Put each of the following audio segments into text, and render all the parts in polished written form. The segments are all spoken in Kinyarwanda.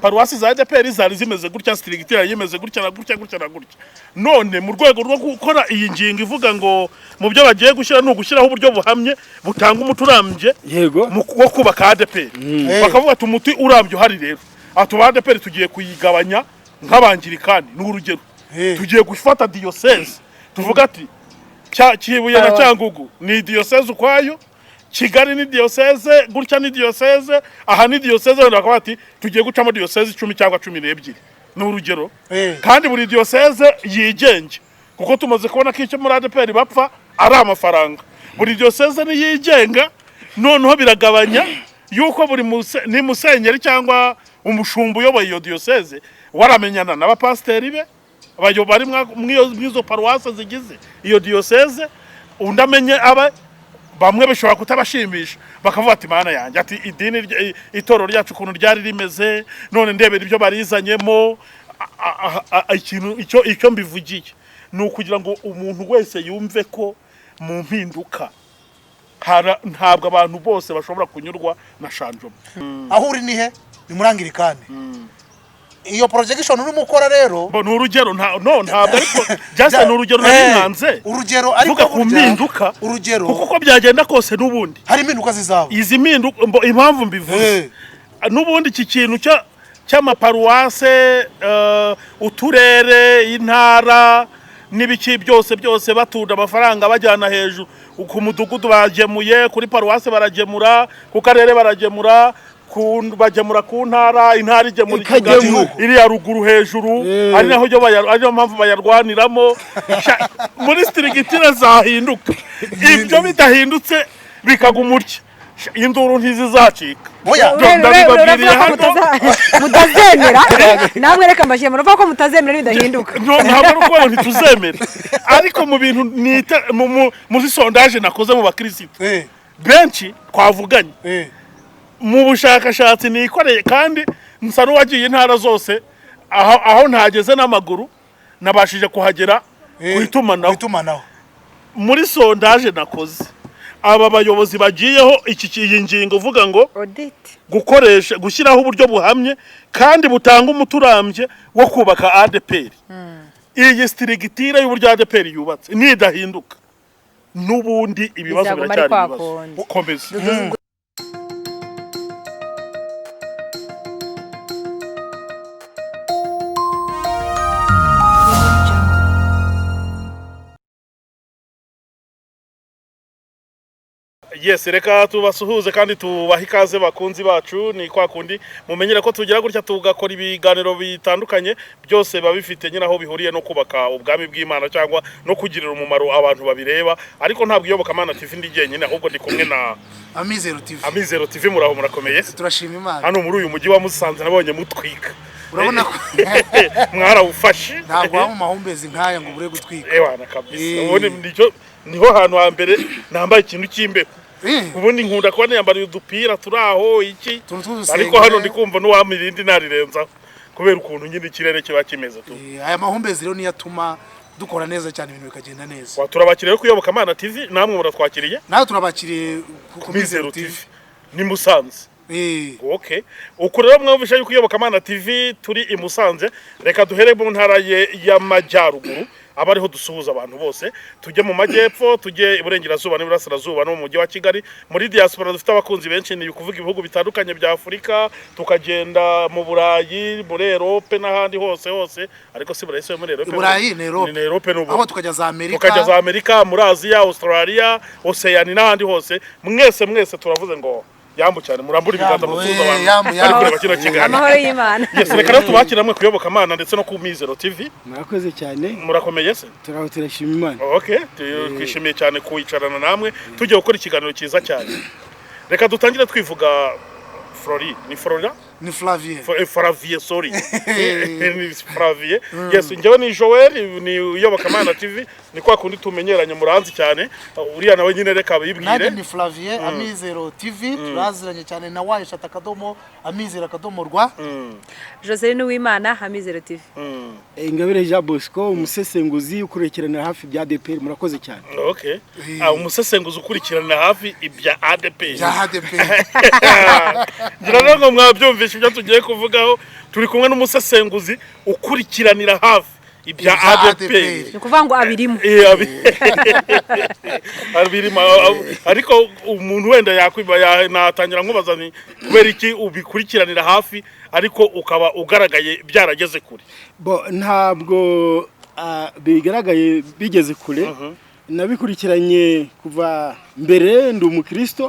paruwasi za ADPR zari zimeze gutya, Strigitia yimeze gutya na gutya gutya na gutya. None mu rwego rwo gukora iyi ngingo ivuga ngo mu byo bagiye gushyira no gushyiraho uburyo buhamye butanga umuturambye yego wo kubaka ADPR. Bakavuga ati umuti urambye hari rero. Atu ADPR tugiye kuyigabanya nk'abangirikani n'urugero. Tugiye gufata diocese. Tuvuga ati Kibuye na Cyangugu ni diocese ukwayo, Kigali ni diocese, gutya ni diocese, aha ni diocese bakaba ati tugiye gucamo diocese 10 cyangwa 12 n'urugero. Kandi buri diocese yigenge kuko tumaze kubona ko icyo muri ADPR bapfa ari amafaranga. Buri diocese ni yigenga, noneho biragabanya yuko buri ni musenyeri cyangwa umushumbu uyoboye iyo diocese waramenyana n'abapasteri be abayobari mwizo paruwase zigize iyo diocese, undamenye aba bamwe bishobora kutabashimisha bakavuga ati mana yanjye ati idini itoro ryacu kuntu ryari rimeze none ndebera ibyo barizanyemo ikintu icyo mbivugiye ni ukugira ngo umuntu wese yumve ko mu mpinduka ntabwo abantu bose bashobora kunyurwa na shanjoma. Aho uri nihe ni murangirikane. Iyo projection uri mukora rero ni urugero ntabwo ariko byase ni urugero narinanze urugero ariko ku mpinduka urugero kuko byagenda kose n'ubundi hari impinduka zizaba izi mpinduka impamvu mbivuze n'ubundi iki kintu cy'amaparuwase uturere intara n'ibiki byose batunda amafaranga bajyana hejuru ku mudugudu bagemuye kuri paruwase baragemura ku karere baragemura bagemura ku ntara igemura iri ya ruguru hejuru ari naho ariyo mpamvu bayarwaniramo muri Strigitia zahinduka ibyo bitahindutse bikagumurya induru ntizizacika. Mutazemera namwe reka mbashye muravuga ko mutazemera bidahinduka. Ntabwo uko ntituzemera ariko mu bintu muri sondage nakoze mu bakristo benshi twavuganye mu bushakashatsi nikoreye kandi nsa n'uwagiye intara zose aho ntageze n'amaguru nabashije kuhagera kuitumanaho muri sondage nakoze aba bayobozi bagiyeho iyi ngingo uvuga ngo gukoresha gushyiraho uburyo buhamye kandi butanga umuturambye wo kubaka ADPR. Iyi Strigitia y'uburyo ADPR yubatse nidahinduka n'ubundi ibibazo biracyari ibibazo ukomeza. Yes, reka tubasuhuze kandi tubaha ikaze bakunzi bacu. Ni kwa kundi mumenyera ko tugira gutya tugakora ibiganiro bitandukanye byose babifite nyine aho bihuriye no kubaka ubwami bw'Imana cyangwa no kugirira umumaro abantu babireba, ariko ntabwo iyobokamana TV ndi jyenyine ahubwo ndi kumwe na Amizero TV. Muraho murakomeye? Turashima Imana. Hano muri uyu mujyi wa Musanze nabonye mutwika. Urabona ko mwarawufashe ntabwo mu mahumbezi nkaya ngo bure gutwika. Ewana kabisa. Ubone niho hantu hambere nambaye ikintu cy'imbeho. Ubundi nkunda kuba niyambara udupira turaho iki ariko hano ndi kumva n'uwamirindi narirenza kubera ukuntu nyine ikirere kiba kimeze tu. Aya mahumbezi rero niyatuma dukora neza cyane ibintu bikagenda neza. Turabakiriye ku Iyobokamana TV, namwe muratwakiriye? Nawe turabakiriye ku Mizero TV ni Musanze. Okay. Uko rero mwumvisha yuko Iyobokamana TV turi i Musanze, reka duhere mu ntara y'Amajyaruguru abariho dusuhuza abantu bose, tujye mu majyepfo, tujye iburengerazuba n'iburasirazuba no mu mujyi wa Kigali. Muri diaspora dufite abakunzi benshi ni kuvuga ibihugu bitandukanye bya Afurika, tukagenda mu Burayi, muri Europe n'ahandi hose ariko si Burayi muri Europe. Burayi ni Europe n'ubu. Aho tukajya za Amerika, muri Asia, Australia, Oceania n'ahandi hose. Mwese turavuze ngo yambu cyane murambura ibiganza mutuza abantu. Amahoro y'Imana. Yes, reka rero tubakira mwe kuyobokamana ndetse no ku Mizero TV. Murakoze cyane. Murakomeye se? Turashima Imana. Okay, twishimiye cyane kuyicarana namwe tujye gukora ikiganiro cyiza cyane. Reka dutangire twivuga Flori, ni Flora? Ni Flavie. Flavie, sorry. Ni Flavie. Yes, njyewe ni Joel, ni Iyobokamana TV, ni kwa kundi tumenyeranye muranzi cyane. Uriya nawe nyine reka bibwire. Nanjye ni Flavie, Amizero TV, turaziranye cyane na Waye Shatakadomo, Amizero akadomo rwa. Joseline Uwimana, Amizero TV. Ingabire Jean Bosco, umusesenguzi ukurikirana hafi bya ADPR, murakoze cyane. Okay. Umusesenguzi ukurikirana hafi ibya ADPR. Ya ADPR. Ngira ngo mwabyumvise mwabyumvishe ibyo tugiye kuvugaho. Turi kumwe n'umusesenguzi ukurikiranira hafi ibya ADP. ni ukuvuga ngo abirimo abirimo, ariko umuntu wenda natangira nkubaza ni kubera iki ubikurikiranira hafi ariko ukaba ugaragaye byarageze kure? Ntabwo bigaragaye bigeze kure. Nabikurikiranye kuva mbere, ndi umukristo,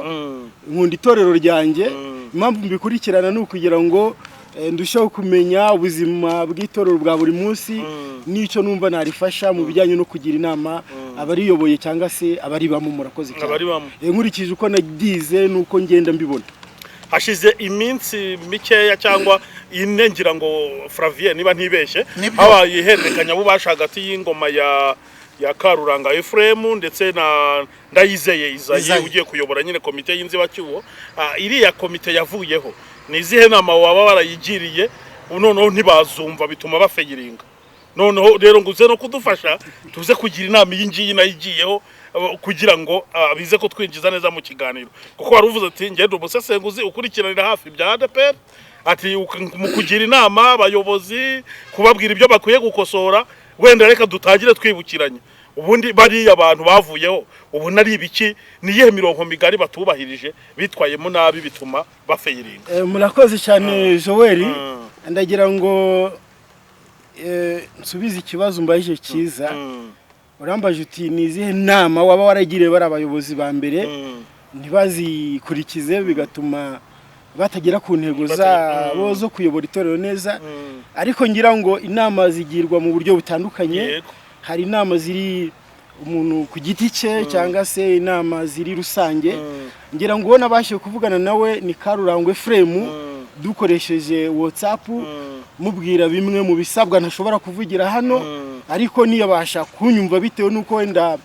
nkunda itorero ryanjye. Impamvu mbikurikirana ni ukugira ngo ndushaho kumenya ubuzima bw'itorero bwa buri munsi, n'icyo numva narifasha mu bijyanye no kugira inama abariyoboye cyangwa se abaribamo. Murakoze cyane. Nkurikije uko nagize nuko ngenda mbibona. Hashize iminsi mikeya cyangwa ine ngira ngo Flavien niba ntibeshye, habaye ihererekanya bubasha hagati y'ingoma ya Karuranga Ephraim ndetse na Ndayizeye Isaie ugiye kuyobora nyine komite y'inzibacyuho. Iriya komite yavuyeho ni izihe nama waba barayigiriye noneho ntibazumva bituma bafeyiringa? Noneho rero nguze no kudufasha tuze kugira inama y'ingiyi nayigiyeho kugira ngo bize ko twinjiza neza mu kiganiro, kuko wari uvuze ati ngende umusesenguzi ukurikiranira hafi bya ADP, ati mu kugira inama abayobozi, kubabwira ibyo bakwiye gukosora. Wenda reka dutagire twibukiranye ubundi bari abantu bavuyeho ubu nari ibiki, niye mirongo migari batubahirije bitwayemo nabi bituma bafeyiringa. Murakoze cyane Joel. Ndagira ngo nsubize ikibazo mbaje cyiza. Urambaje uti nizihe nama waba waragiriye bari abayobozi ba mbere ntibazikurikize bigatuma batagera ku ntego zabo zo kuyobora itorero neza. Ariko ngira ngo inama zigirwa mu buryo butandukanye. Hari inama ziri umuntu ku giti cye cyangwa se inama ziri rusange. Ngira ngo nabashe kuvugana nawe ni Karuranga Ephraim dukoresheje WhatsApp, mubwira bimwe mu bisabwa ntashobora kuvugira hano, ariko niyabasha kunyumva bitewe nuko wenda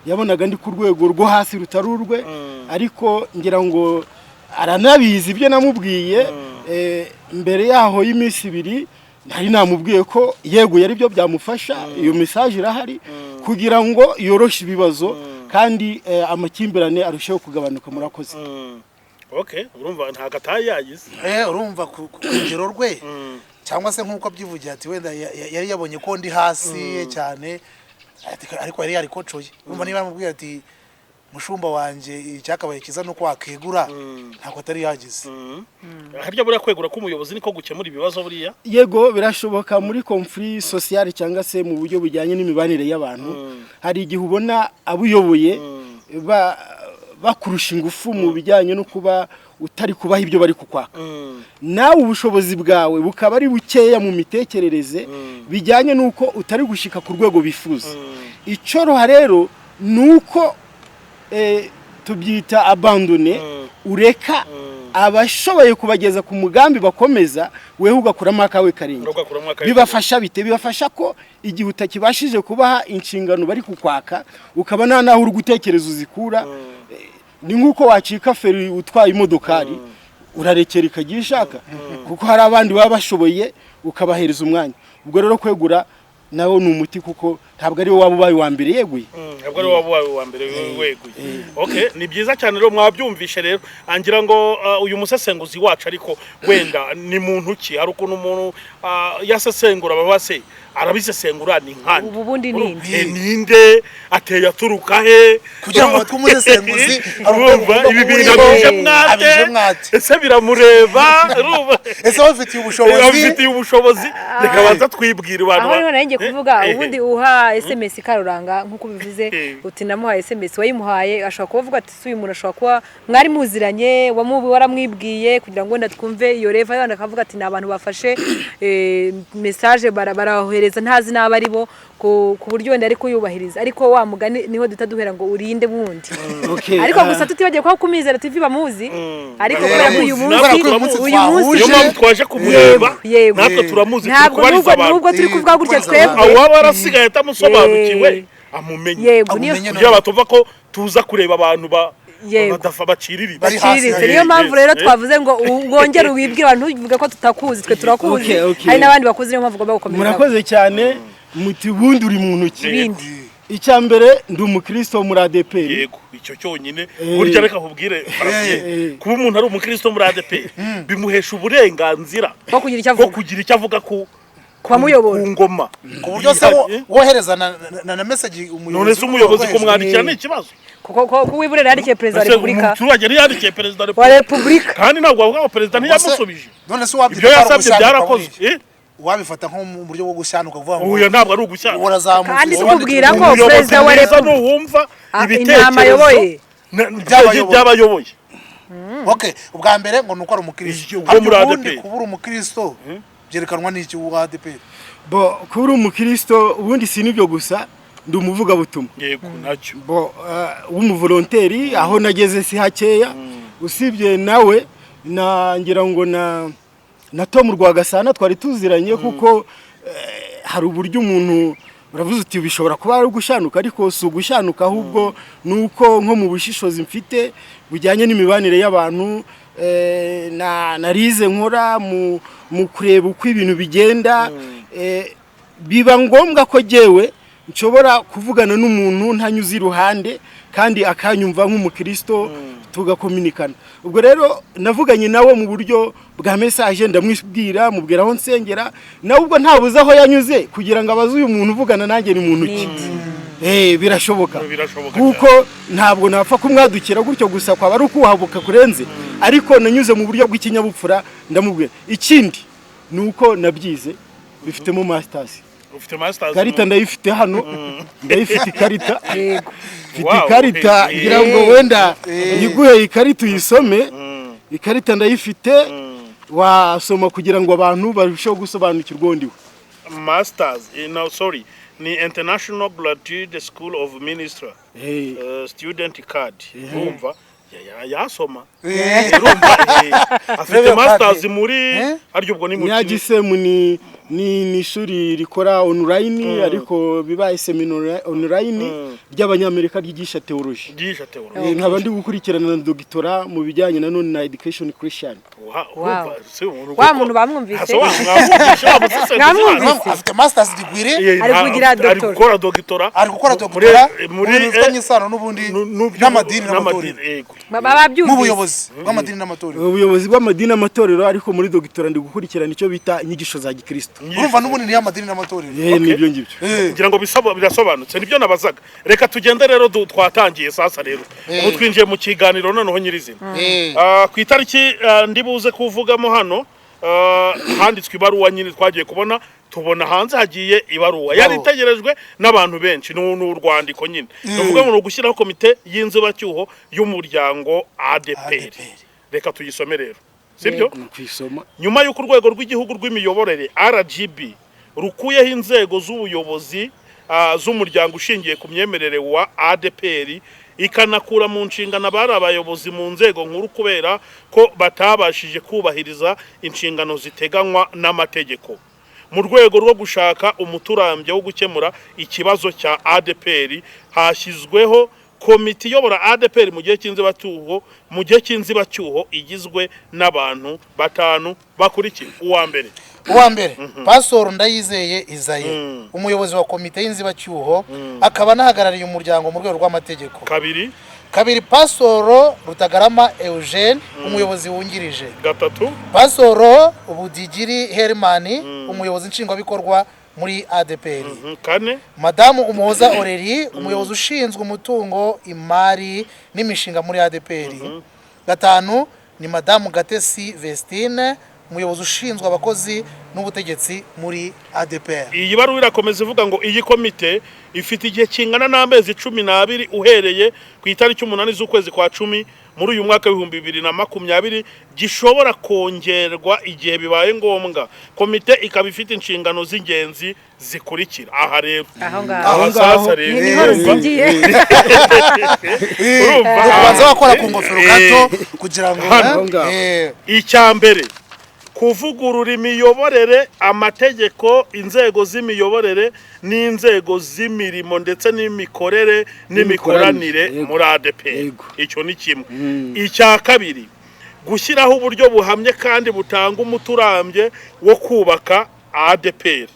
yabonaga ndi ku rwego rwo hasi rutarurwe. Ariko ngira ngo aranabizi ibyo namubwiye. Mbere yaho y'iminsi 2 hari namubwiye ko yego yari byo byamufasha. Iyo message irahari kugira ngo yoroshe ibibazo kandi amakimbirane arusheho kugabanuka. Murakoze. Okay, urumva nta gataye yagize. Urumva ku rugero rwe cyangwa se nkuko byivugira ati wenda yari yabonye ko ndi hasi cyane, ariko yari kocoye. Urumva niba mubwiye ati mushumba wanje icyakabaye kiza nuko wakegura, ntabwo atari yagize. Harya buriya kwegura k'umuyobozi niko gukemura ibibazo buriya? Yego birashoboka muri conflit social cyangwa se mu buryo bujyanye n'imibanire y'abantu. Hari igihe ubona abuyoboye bakurusha ingufu mu bijyanye no kuba utari kubaha ibyo bari kukwaka. Nawe ubushobozi bwawe bukaba ari bukeya mu mitekerereze bijyanye nuko utari gushika ku rwego bifuza. Icoroha rero nuko tubyita abandone, ureka abashoboye kubageza ku mugambi bakomeza, wewe ugakuramo akawe karinga. Bibafasha bite? Bibafasha ko igihe utakibashije kubaha inshingano bari kukwaka, ukaba naho uri gutekereza uzikura. Ni nkuko wacika feri utwaye imodokari, urarekera ikagira ishaka, kuko hari abandi baba bashoboye ukabahereza umwanya. Ubwo rero kwegura nawo ni umuti, kuko ntabwo ari wowe wabaye wa mbere yeguye. Ntabwo ari wowe wabaye wa mbere weguye. Okay, ni byiza cyane rero mwabyumvishe rero. Angira ngo uyu musesenguzi wacu ariko wenda ni muntu ki? Hari ukuntu umuntu yasesengura babase arabisesengura ni nkandi. Ubundi ninde ateye aturuka he kugira ngo twumusesenguzi arumva ibi bintu mwate ese biramureba ruba ese bafitiye ubushobozi reka baza twibwira abantu. Aho nenge kuvuga ubundi uha SMS Karuranga nkuko bivuze uti namuhaye SMS wayimuhaye, ashaka kuvuga ati suyu umuntu ashaka kuba mwari muziranye waramwibwiye kugira ngo ndatwumve iyo reva yandi akavuga ati nabantu bafashe message barahohereza ntazi nabari bo ku buryo wenda ariko yubahiriza, ariko wa mugani niho dutaduhera ngo urinde bundi. Ariko gusa tutibagiye ko kumizera TV bamuzi, ariko kubera ko uyu munsi yo mpamvu twaje kumureba natwe turamuzi kubariza abantu. Nubwo turi kuvuga gutya twebwe waba arasigaye atamusobanukiwe amumenye kugira batuva ko tuza kureba abantu badafa baciririza. Niyo mpamvu rero twavuze ngo wongere wibwira abantu uvuge ko tutakuzi, twe turakuzi, hari n'abandi bakuzi niyo mpamvu ugomba gukomeza. Murakoze cyane muti bundi uri muntu ki? icya mbere ndi umukristo muri ADPR. Yego icyo cyonyine burya reka nkubwire kuba umuntu ari umukristo muri ADPR bimuhesha uburenganzira bwo kugira icyo avuga ku muyobora ku ngoma ku buryo se wohereza na message umuyobozi. none se umuyobozi kumwandikira ni ikibazo ko wiburera yandikiye perezida wa repubulika umuturage yandikiye perezida wa repubulika kandi ntabwo avuga perezida ntiyamusubije none se ibyo yasabye byarakozwe wabifata nko mu buryo bwo gushanuka kuvuga ngo uyu ntabwo ari ugushanuka kandi tukubwira ko perezida wa repubulika wumva inama ayoboye by'abayoboye okay ubwa mbere ngo nuko ari umukristo ubundi kubura umukristo byerekanwa n'iki wa ADPR bo kubura umukristo ubundi si nibyo gusa ndi umuvuga butumwa yego nacyo bo w'umuvolonteri aho nageze si hakeya usibye nawe ngira ngo na Tom Rwagasana twari tuziranye kuko hari uburyo umuntu uravuze uti bishobora kuba ari ugushanuka ariko si ugushanuka ahubwo nuko nko mu bushishozi mfite bujyanye n'imibanire y'abantu narize nkora mu kureba uko ibintu bigenda biba ngombwa ko jewe nshobora kuvugana n'umuntu ntanyuze iruhande kandi akanyumva nk'umukristo tugakominikana. Ubwo rero navuganye nawe mu buryo bwa message ndamwibwira mubwira aho nsengera nawe ubwo ntabuze aho yanyuze kugira ngo abaze uyu muntu uvugana nanjye ni muntu ki birashoboka kuko ntabwo napfa kumwadukira gutyo gusa kwaba ari ukuhabuka kurenze ariko nanyuze mu buryo bw'ikinyabupfura ndamubwira ikindi nuko nabyize bifitemo masters karita ndayifite hano ndayifite ikarita mfite ikarita ngira ngo wenda yiguhe ikarita uyisome ikarita ndayifite wasoma kugira ngo abantu barusheho gusobanukirwa ndiwe masters ni International Graduate School of Ministry student card urumva yasoma urumva afite masters muri aryo ubwo ni mu yagisemu ni ishuri rikora online ariko bibaye seminar online ry'abanyamerika ryigisha theology nkaba ndi gukurikirana na doctora mu bijyanye na none na education Christian wa muntu bamwumvise afite masters degree ari gukora doctora muri isano n'ubundi n'amadini n'amatorero bababyumvise mu buyobozi bw'amadini n'amatorero ubuyobozi bw'amadini n'amatorero ariko muri doctora ndi gukurikirana icyo bita inyigisho za gikristo urumva n'ubundi ni y'amadini n'amatorero nibyo ngibyo ngira ngo birasobanutse nibyo nabazaga reka tugende rero twatangiye sasa rero ubu twinjiye mu kiganiro noneho nyirizina ku itariki ndibuze kuvugamo hano handitswe ibaruwa nyine twagiye tubona hanze hagiye ibaruwa yari itegerejwe n'abantu benshi n'urwandiko nyine tuvuga ngo gushyiraho komite y'inzibacyuho y'umuryango ADPR reka tuyisome rero sibyo nyuma y'uko urwego rw'igihugu rw'imiyoborere RGB rukuyeho inzego z'ubuyobozi z'umuryango ushingiye ku myemerere wa ADPR ikanakura mu nshingano abari abayobozi mu nzego nkuru kubera ko batabashije kubahiriza inshingano ziteganywa n'amategeko mu rwego rwo gushaka umuturambye wo gukemura ikibazo cya ADPR hashyizweho komite iyobora ADPR mu gihe cy'inzibacyuho igizwe n'abantu batanu bakurikira uwa mbere Pastor Ndayizeye Isaie umuyobozi wa komite y'inzibacyuho akaba nahagarariye umuryango mu rwego rw'amategeko kabiri Pastor Rutagarama Eugene umuyobozi wungirije Pastor Ubudigiri Herman umuyobozi nshingwabikorwa muri ADPR Madamu Umuhoza Aurélie umuyobozi ushinzwe umutungo imari n'imishinga muri ADPR gatanu ni Madamu Gatesi Vestine umuyobozi ushinzwe abakozi n'ubutegetsi muri ADPR iyi baruwa irakomeza ivuga ngo iyi komite ifite igihe kingana n'amezi 12 uhereye ku itariki 8 z'ukwezi kwa 10 muri uyu mwaka wa 2020 gishobora kongerwa igihe bibaye ngombwa komite ikaba ifite inshingano z'ingenzi zikurikira aha rero aho sasa rero urumva bakora ku ngofero gato kugira ngo icya mbere kuvugurura imiyoborere amategeko inzego z'imiyoborere n'inzego z'imirimo ndetse n'imikorere n'imikoranire muri ADPR icyo ni kimwe icya kabiri gushyiraho uburyo buhamye kandi butanga umuturambye wo kubaka ADPR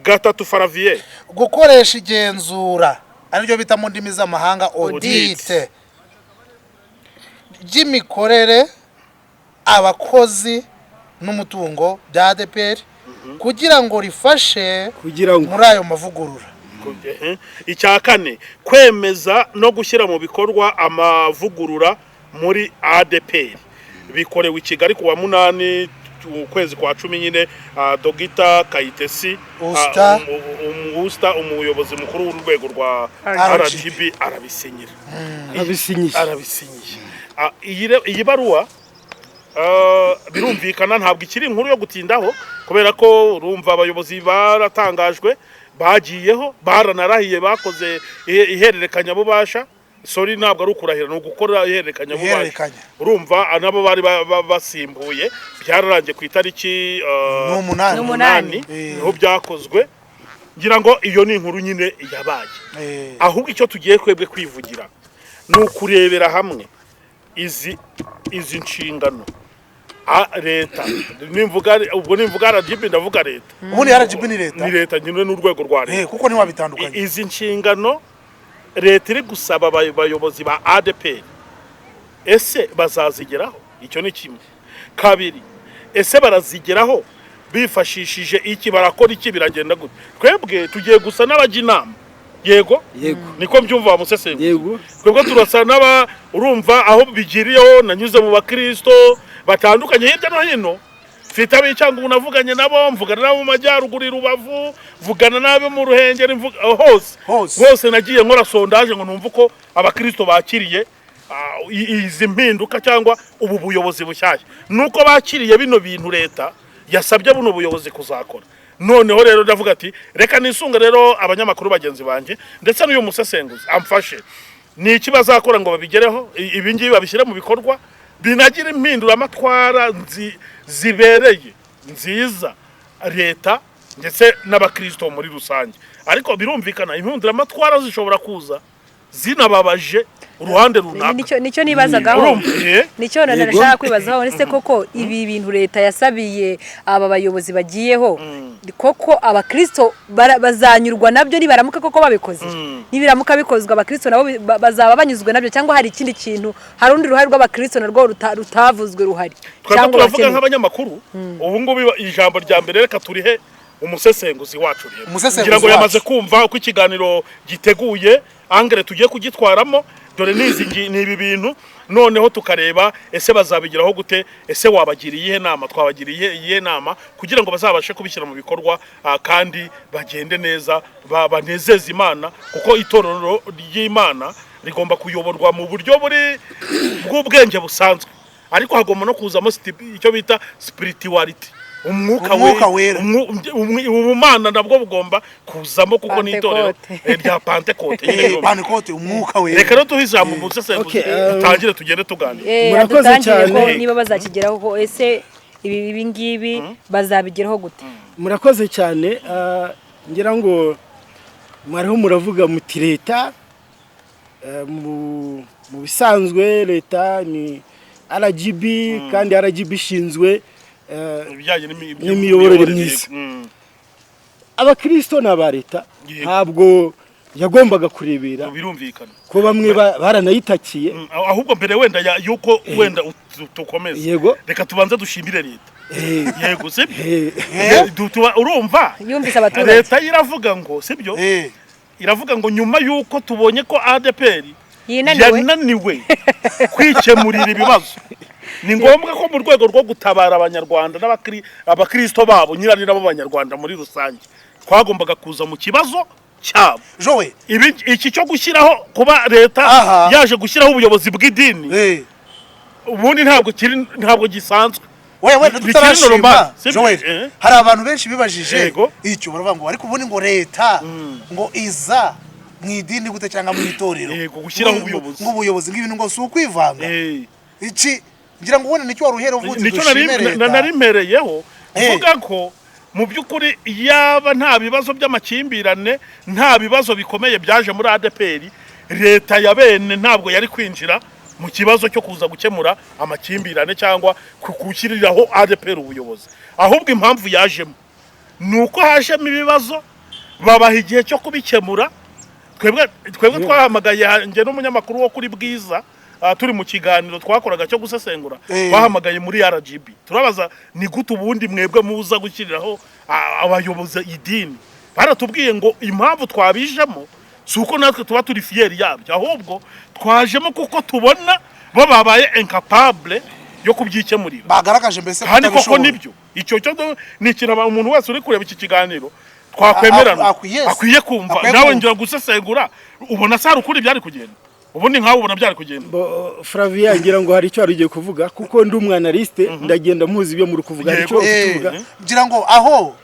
gatatu Faravier gukoresha igenzura aribyo bita mu ndimi z'amahanga audit ry'imikorere abakozi n'umutungo bya ADPR kugira ngo rifashe muri ayo mavugurura. Icya kane kwemeza no gushyira mu bikorwa amavugurura muri ADPR bikorewe i Kigali kuwa 8 ukwezi kwa 10 nyine Dogita Kayitesi Usta umuyobozi mukuru w'urwego rwa RGB arabisinyira iyi baruwa birumvikana ntabwo ikiri inkuru yo gutindaho kubera ko urumva abayobozi baratangajwe bagiyeho baranarahiye bakoze ihererekanya bubasha sorry ntabwo ari ukurahira no gukora ihererekanya bubasha urumva nabo bari basimbuye byararangiye ku itariki 8 niho byakozwe ngira ngo iyo ni inkuru nyine yabaye ahubwo icyo tugiye kwebwe kwivugira ni ukurebera hamwe izi nshingano leta nimvuga ubwo nimvuga RGB ndavuga leta ubundi RGB ni leta nyine n'urwego rwa leta kuko niwa bitandukanye izi nshingano leta iri gusaba abayobozi ba ADPR ese bazazigeraho icyo ni kimwe kabiri ese barazigeraho bifashishije iki barakora iki biragenda gute twebwe tugiye gusa n'abajya inama yego niko mbyumva musesengura twebwe turasa n'aba urumva aho bigiriyeho nanyuze mu bakristo batandukanye hirya no hino mfite abicanga unavuganye nabo mvugana nabo mu majyaruguru i Rubavu mvugana nabo mu Ruhengeri hose nagiye nkora sondage ngo numva uko abakristo bakiriye izi mpinduka cyangwa ubu buyobozi bushyashya nuko bakiriye bino bintu leta yasabye buno buyobozi kuzakora noneho rero ndavuga ati reka nisunga rero abanyamakuru bagenzi banjye ndetse n'uyu musesenguzi amfashe ni iki bazakora ngo babigereho ibi ngibi babishyire mu bikorwa binagira impindura amatwara zibereye nziza leta ndetse n'abakristo muri rusange ariko birumvikana impindura amatwara zishobora kuza zinababaje uruhande runaka nicyo nibazagaho nicyo nashaka kwibazaho nese koko ibi bintu leta yasabiye aba bayobozi bagiyeho koko abakristo bazanyurwa nabyo nibaramuka koko babikoze nibiramuka bikozwe abakristo nabo bazaba banyuzwe nabyo cyangwa hari ikindi kintu hari undi ruhare rw'abakristo narwo rutavuzwe ruhari cyangwa turavuga nk'abanyamakuru ubu ngubu ijambo rya mbere reka turihe umusesenguzi wacu rero ngira ngo yamaze kumva uko ikiganiro giteguye angere tugiye kugitwaramo dore ni ibi bintu noneho tukareba ese bazabigiraho gute ese wabagiriye nama twabagiriye nama kugira ngo bazabashe kubishyira mu bikorwa kandi bagende neza banezeze Imana kuko itorero ry'Imana rigomba kuyoborwa mu buryo bw'ubwenge busanzwe ariko hagomba no kuzamo icyo bita spirituality umwuka wera ubumana nabwo bugomba kuzamo kuko n'itorero rya Pentecote umwuka wera reka rero tuhijambo mu musesenguzi tutangire tugende tuganira murakoze cyane niba bazakigeraho ko ese ibi ngibi bazabigeraho gute murakoze cyane ngira ngo mwariho muravuga muti leta mu bisanzwe leta ni RGB kandi RGB ishinzwe n'imiyoborere myiza abakristo n'aba leta ntabwo yagombaga kurebera birumvikana ko bamwe baranayitakiye ahubwo mbere wenda yuko wenda tukomeza reka tubanze dushimire leta yego sibyo urumva yumvise abaturage leta iravuga ngo sibyo iravuga ngo nyuma yuko tubonye ko ADPR yananiwe kwikemurira ibibazo ni ngombwa ko mu rwego rwo gutabara abanyarwanda n'abakristo babo nyirari nabo abanyarwanda muri rusange twagombaga kuza mu kibazo cyabo Joe iki cyo gushyiraho kuba leta yaje gushyiraho ubuyobozi bw'idini ubundi ntabwo gisanzwe wewe tutarashima Joe hari abantu benshi bibajije icyo baravuga ngo ariko ubundi ngo leta ngo iza mu idini gute cyangwa mu itorero gushyiraho ubuyobozi nk'ubuyobozi ng'ibintu ngo si ukwivanga iki ngira ngo ubone nicyo waruhera uvuze nicyo narimereyeho uvuga ko mu by'ukuri yaba nta bibazo by'amakimbirane nta bibazo bikomeye byaje muri ADPR leta ya bene ntabwo yari kwinjira mu kibazo cyo kuza gukemura amakimbirane cyangwa gushyiriraho ADPR ubuyobozi ahubwo impamvu yajemo nuko hajemo ibibazo babaha igihe cyo kubikemura. Twebwe twahamagaye njye n'umunyamakuru wo kuri Bwiza turi mu kiganiro twakoraga cyo gusesengura, bahamagaye muri RGB turabaza ni gute ubundi mwebwe muza gushyiriraho abayobozi idini. Baratubwiye ngo impamvu twabijemo si uko natwe tuba turi fiyeri yabyo, ahubwo twajemo kuko tubona bo babaye incapable yo kubyikemurira, bagaragaje mbese kandi koko nibyo. Icyo cyo ni ikintu umuntu wese uri kureba iki kiganiro twakwemerana akwiye kumva. Nawe ngira gusesengura ubona sari ukuri byari kugenda, ubundi nkawe ubona byari kugenda. Flavia ngira ngo hari icyo arugiye kuvuga kuko ndi umwanaliste ndagenda muzi ibyo muri kuvuga icyo tuvuga. Ngira ngo aho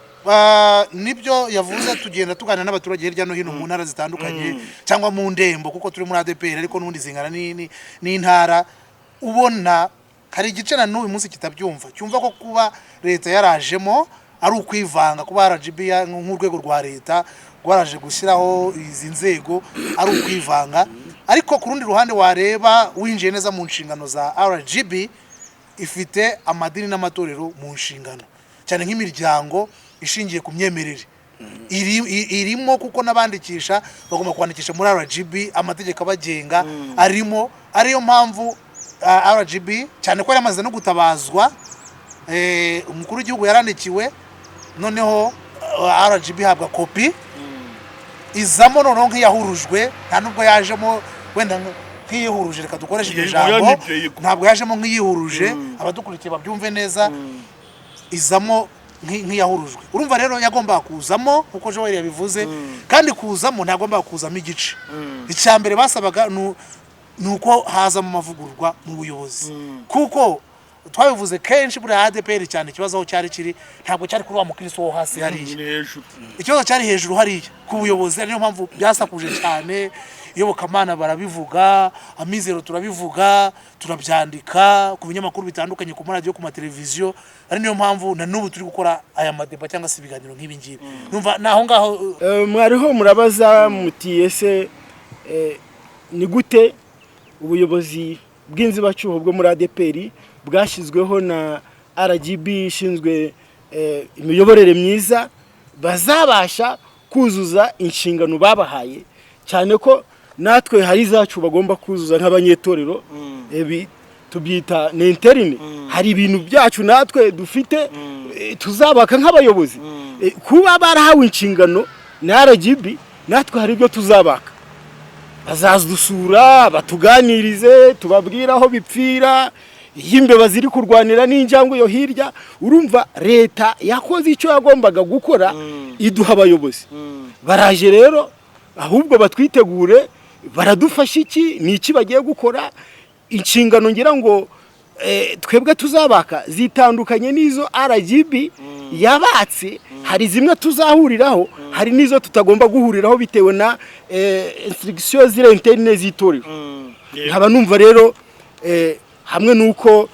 nibyo yavuze tugenda tuganira n'abaturage hirya no hino mu ntara zitandukanye cyangwa mu ndembo kuko turi muri ADPR ariko n'undi zingana n'intara. Ubona hari igice na n'uyu munsi kitabyumva, cyumva ko kuba leta yarajemo ari ukwivanga, kuba RGB nk'urwego rwa leta rwaraje gushyiraho izi nzego ari ukwivanga. Ariko ku rundi ruhande wareba winjiye neza mu nshingano za RGB, ifite amadini n'amatorero mu nshingano, cyane nk'imiryango ishingiye ku myemerere irimo, kuko n'abandikisha bagomba kwandikisha muri RGB amategeko abagenga arimo. Ariyo mpamvu RGB cyane ko yamaze no gutabazwa, umukuru w'igihugu yarandikiwe, noneho RGB habwa kopi izamo noneho nk'iyahurujwe, nta nubwo yajemo wenda nk'iyihuruje, reka dukoreshe iryo jambo, ntabwo yajemo nk'iyihuruje, abadukurikiye babyumve neza, izamo nk'iyahurujwe. Urumva rero yagomba kuzamo nkuko Joel yabivuze, kandi kuzamo ntagomba kuzamo igice. Icyambere basabaga nuko haza mu mavugurwa mu buyobozi, kuko twabivuze kenshi buri ADPR cyane ikibazo aho cyari kiri ntabwo cyari kuri wa mukristo wo hasi hariya, ikibazo cyari hejuru hariya ku buyobozi. Ariyo mpamvu byasakuje cyane, iyobokamana barabivuga, amizero turabivuga, turabyandika ku binyamakuru bitandukanye, ku maradiyo, ku mateleviziyo. Ari niyo mpamvu na n'ubu turi gukora aya madeba cyangwa se ibiganiro nk'ibi ngibi. Numva naho ngaho mwariho murabaza muti ese ni gute ubuyobozi bw'inzibacyuho bwo muri ADPR bwashyizweho na RGB ishinzwe imiyoborere myiza bazabasha kuzuza inshingano babahaye, cyane ko natwe hari zacu bagomba kuzuza nk'abanyetorero, tubyita n'interine. Hari ibintu byacu natwe dufite tuzabaka nk'abayobozi, kuba barahawe inshingano na RGB, natwe hari ibyo tuzabaka. Bazadusura batuganirize, tubabwira aho bipfira, imbeba ziri kurwanira n'injangwe yo hirya. Urumva leta yakoze icyo yagombaga gukora, iduha abayobozi. Baraje rero, ahubwo batwitegure, baradufasha iki, ni iki bagiye gukora. Inshingano ngira ngo twebwe tuzabaka zitandukanye n'izo RGB yabatse. Hari zimwe tuzahuriraho, hari n'izo tutagomba guhuriraho bitewe na instruction zire interne z'itorero. Nkaba numva rero hamwe nuko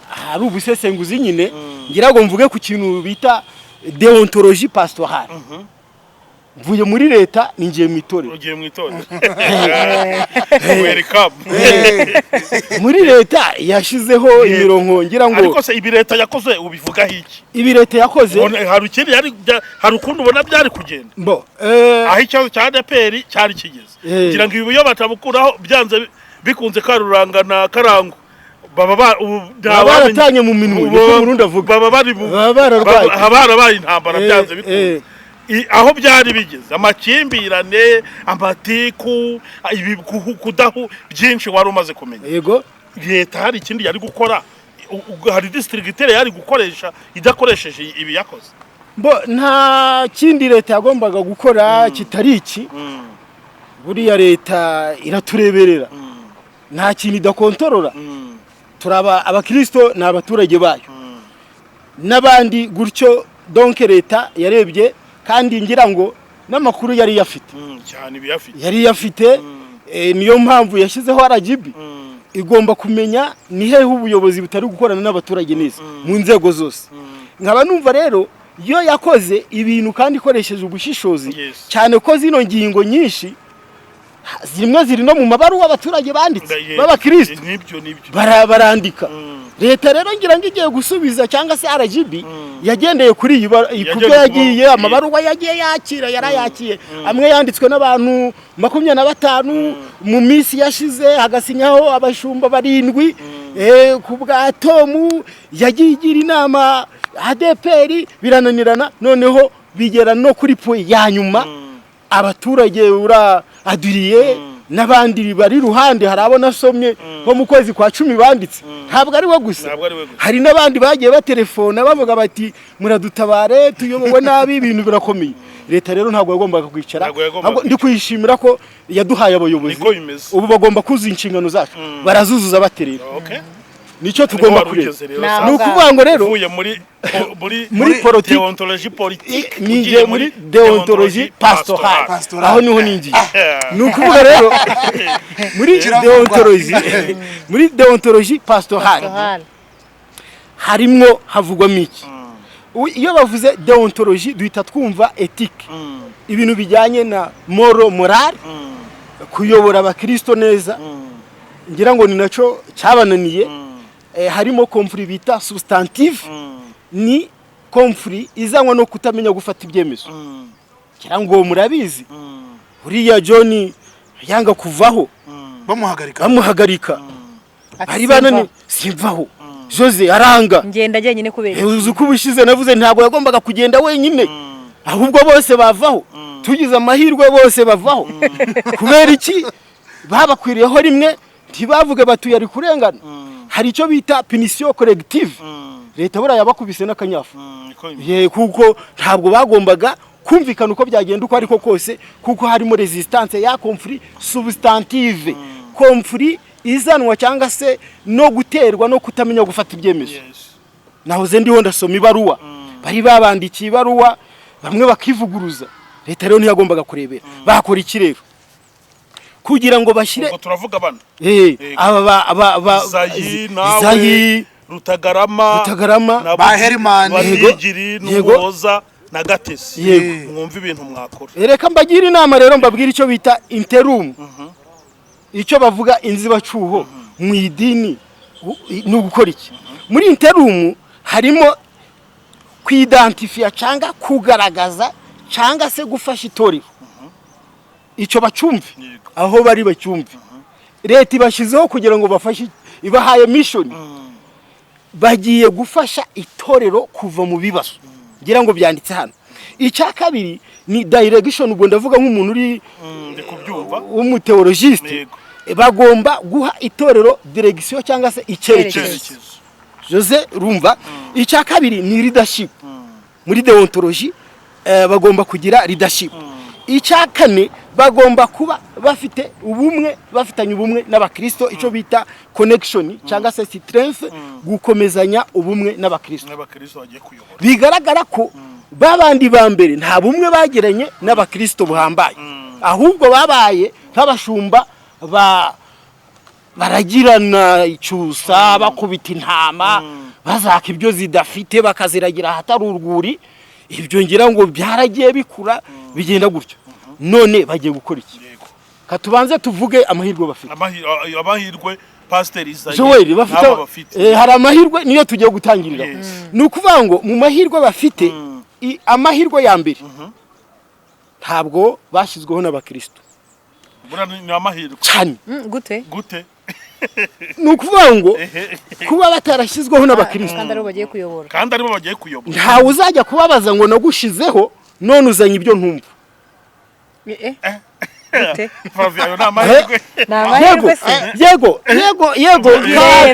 hari ubusesenguzi nyine, ngira ngo mvuge ku kintu bita deontologie pastorale. Mvuye muri leta ningiye mu itorero. Ugiye mu itorero. Welcome. Muri leta yashizeho imirongo ngira ngo, ariko se ibi leta yakoze ubivuga hiki? Ibi leta yakoze hari ukindi hari ukundi ubona byari kugenda. Aho icyo cya ADPR cyari kigeze. Ngira ngo ibi yo batabukuraho byanze bikunze Karuranga na Karango baba baratanye mu minwe niko Burundi avuga, baba barabaye intambara byanze bikunze. Aho byari bigeze amakimbirane, amatiku, kudahu byinshi wari umaze kumenya. Yego, leta hari ikindi yari gukora, hari districtere yari gukoresha idakoresheje ibi yakoze. Nta kindi leta yagombaga gukora kitari iki. Buriya leta iratureberera, nta kintu idakontorora. Turaba abakristo n'abaturage bayo n'abandi gutyo. Donc leta yarebye, kandi ngira ngo n'amakuru yari yafite cyane ibiyafite, yari yafite. Niyo mpamvu yashyizeho RGB, igomba kumenya ni hehe ubuyobozi butari gukorana n'abaturage neza mu nzego zose. Nkaba numva rero iyo yakoze ibintu kandi ikoresheje ubushishozi, cyane ko zino ngingo nyinshi zimwe ziri no mu mabaruwa abaturage banditse b'abakristo barandika. Leta rero ngira ngo igiye gusubiza cyangwa se RGB yagendeye kuri iyi kubyo yagiye amabaruwa yagiye yakira yarayakiye amwe yanditswe n'abantu 25 mu minsi yashize hagasinyaho abashumba 7 ku bwa Tomu yagiye igira inama ADPR birananirana noneho bigera no kuri point ya nyuma abaturage aduriye n'abandi bari ruhande harabona asomye nko mu kwezi kwa 10 banditse ntabwo ari we gusa hari n'abandi bagiye batelefona bavuga bati muradutabare tuyobowe nabi ibintu birakomeye leta rero ntabwo yagombaga kwicara ndi kuyishimira ko yaduhaye abayobozi ubu bagomba kuzuza inshingano zacu barazuzuza baterera nicyo tugomba kureba ni ukuvuga ngo rero muri politiki deontologie politique ninjiye muri deontologie pastorale aho niho ninjiye ni ukuvuga rero muri deontologie pastorale harimwo havugwamo iki iyo bavuze deontologie duhita twumva ethique ibintu bijyanye na moral kuyobora abakristo neza ngira ngo ni naco cyabananiye harimo conflit bita substantive ni conflit izanwa no kutamenya gufata ibyemezo kira ngo murabizi uriya John yanga kuvaho bamuhagarika ari banani simvaho Jose aranga ngenda jyenyine kubera uzi ko ubushize navuze ntabwo yagombaga kugenda wenyine ahubwo bose bavaho tugize amahirwe bose bavaho kubera iki babakwiriyeho rimwe ntibavuge batuye ari kurengana hari icyo bita punition collective leta bura yabakubise n'akanyafu kuko ntabwo bagombaga kumvikana uko byagenda uko ariko kose kuko harimo resistance ya conflit substantive conflit izanwa cyangwa se no guterwa no kutamenya gufata ibyemezo nahoze ndiho ndasoma ibaruwa bari babandikiye ibaruwa bamwe bakivuguruza leta rero ntiyagombaga kurebera bakora iki rero kugira ngo bashire turavuga bana Izayi Rutagarama ba Herman Bagiri n'Umuhoza na Gatesi mwumva ibintu mwakora reka mbagira inama rero mbabwira icyo bita interim icyo bavuga inzibacuho mu idini no gukora iki muri interim harimo kwidentifia cyangwa kugaragaza cyangwa se gufasha itorero icyo bacumve aho bari bacyumve leta ibashizeho kugira ngo bafashe ibahaye mission bagiye gufasha itorero kuva mu bibazo ngira ngo byanditse hano icya kabiri ni direction ubwo ndavuga nk'umuntu uri umuteologiste bagomba guha itorero direction cyangwa se icyerekezo Jose rumva icya kabiri ni leadership muri deontologie bagomba kugira leadership icya kane bagomba kuba bafite ubumwe bafitanye ubumwe n'abakristo icyo bita connection cyangwa se strength gukomezanya ubumwe n'abakristo bagiye kuyobora bigaragara ko babandi ba mbere nta bumwe bagiranye n'abakristo buhambaye ahubwo babaye nk'abashumba baragirana icyusa bakubita intama bazaka ibyo zidafite bakaziragira ahatari urwuri ibyo ngira ngo byaragiye bikura bigenda gutyo none bagiye gukora iki katubanze tuvuge amahirwe bafite amahirwe Pastor Izayi Joel bafite hari amahirwe niyo tugiye gutangirira ni ukuvuga ngo mu mahirwe bafite amahirwe ya mbere ntabwo bashyizweho n'abakristo ni amahirwe cyane gute ni ukuvuga ngo kuba batarashyizweho n'abakristo kandi aribo bagiye kuyobora ntawe uzajya kubabaza ngo nagushizeho none uzanye ibyo ntumva yego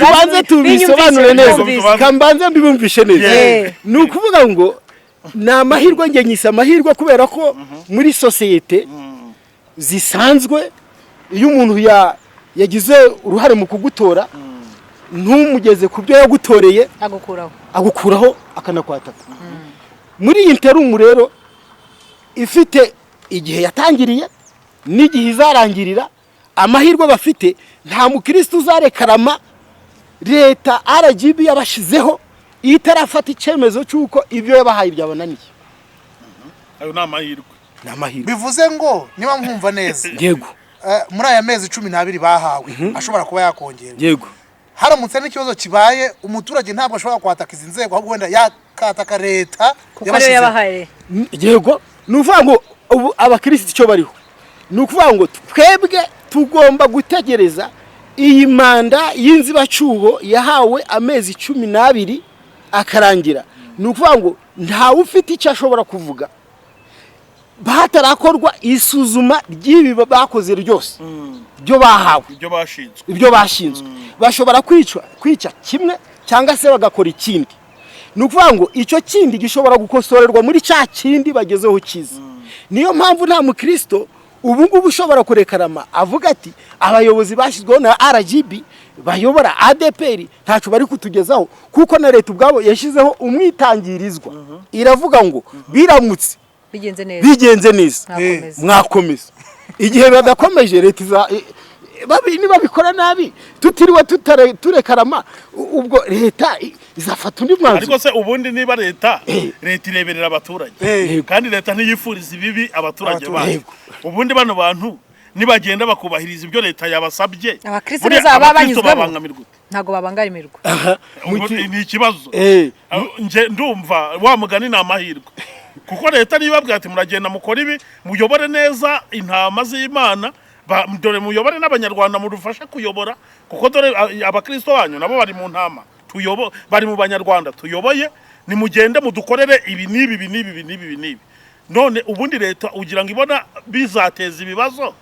tubanze tubisobanure neza kambanze mbibumvishe neza ni ukuvuga ngo ni amahirwe nge nyise amahirwe kubera ko muri sosiyete zisanzwe iyo umuntu yagize uruhare mu kugutora ntumugeze ku byo yagutoreye agukuraho akanakwataka muri iyi interumu rero ifite igihe yatangiriye n'igihe izarangirira amahirwe bafite nta mukristo uzarekarama leta RGB yabashizeho itarafata icyemezo cy'uko ibyo yabahaye byabananiye ayo ni amahirwe bivuze ngo niba mwumva neza yego muri aya mezi 12 bahawe ashobora kuba yakongerwa yego haramutse n'ikibazo kibaye umuturage ntabwo ashobora kwataka izi nzego ahubwo wenda bakataka leta kuko ariyo yabahaye. yego ni ukuvuga ngo ubu abakirisitu icyo bariho ni ukuvuga ngo twebwe tugomba gutegereza iyi manda y'inzibacyuho yahawe amezi 12 akarangira. ni ukuvuga ngo ntawe ufite icyo ashobora kuvuga batarakorwa isuzuma ry'ibi bakoze ryose byo bahawe ibyo bashinzwe bashobora kwica kimwe cyangwa se bagakora ikindi. ni ukuvuga ngo icyo kindi gishobora gukosorerwa muri cya kindi bagezeho cyiza. niyo mpamvu nta mukristo ubu ngubu ushobora kurekarama avuga ati abayobozi bashyizweho na RGB bayobora ADPR ntacyo bari kutugezaho kuko na leta ubwabo yashyizeho umwitangirizwa iravuga ngo biramutse bigenze neza mwakomeza. igihe badakomeje leta niba bikora nabi tutiriwe turekarama ubwo leta izafata undi mwanzuro. ariko se ubundi niba leta ireberera abaturage kandi leta ntiyifuriza ibibi abaturage bayo, ubundi bano bantu nibagenda bakubahiriza ibyo leta yabasabye abakristo bazaba banyuzwemo ntago babangamirwa. ni ikibazo nje ndumva wa mugani na amahirwe kuko leta nibabwira ati muragenda mukora ibi muyobore neza intama z'Imana dore muyobore n'abanyarwanda mudufasha kuyobora kuko dore abakristo banyu nabo bari mu ntama bari mu banyarwanda tuyoboye nimugende mudukorere ibi nibi. none ubundi leta ugira ngo ibona bizateza ibibazo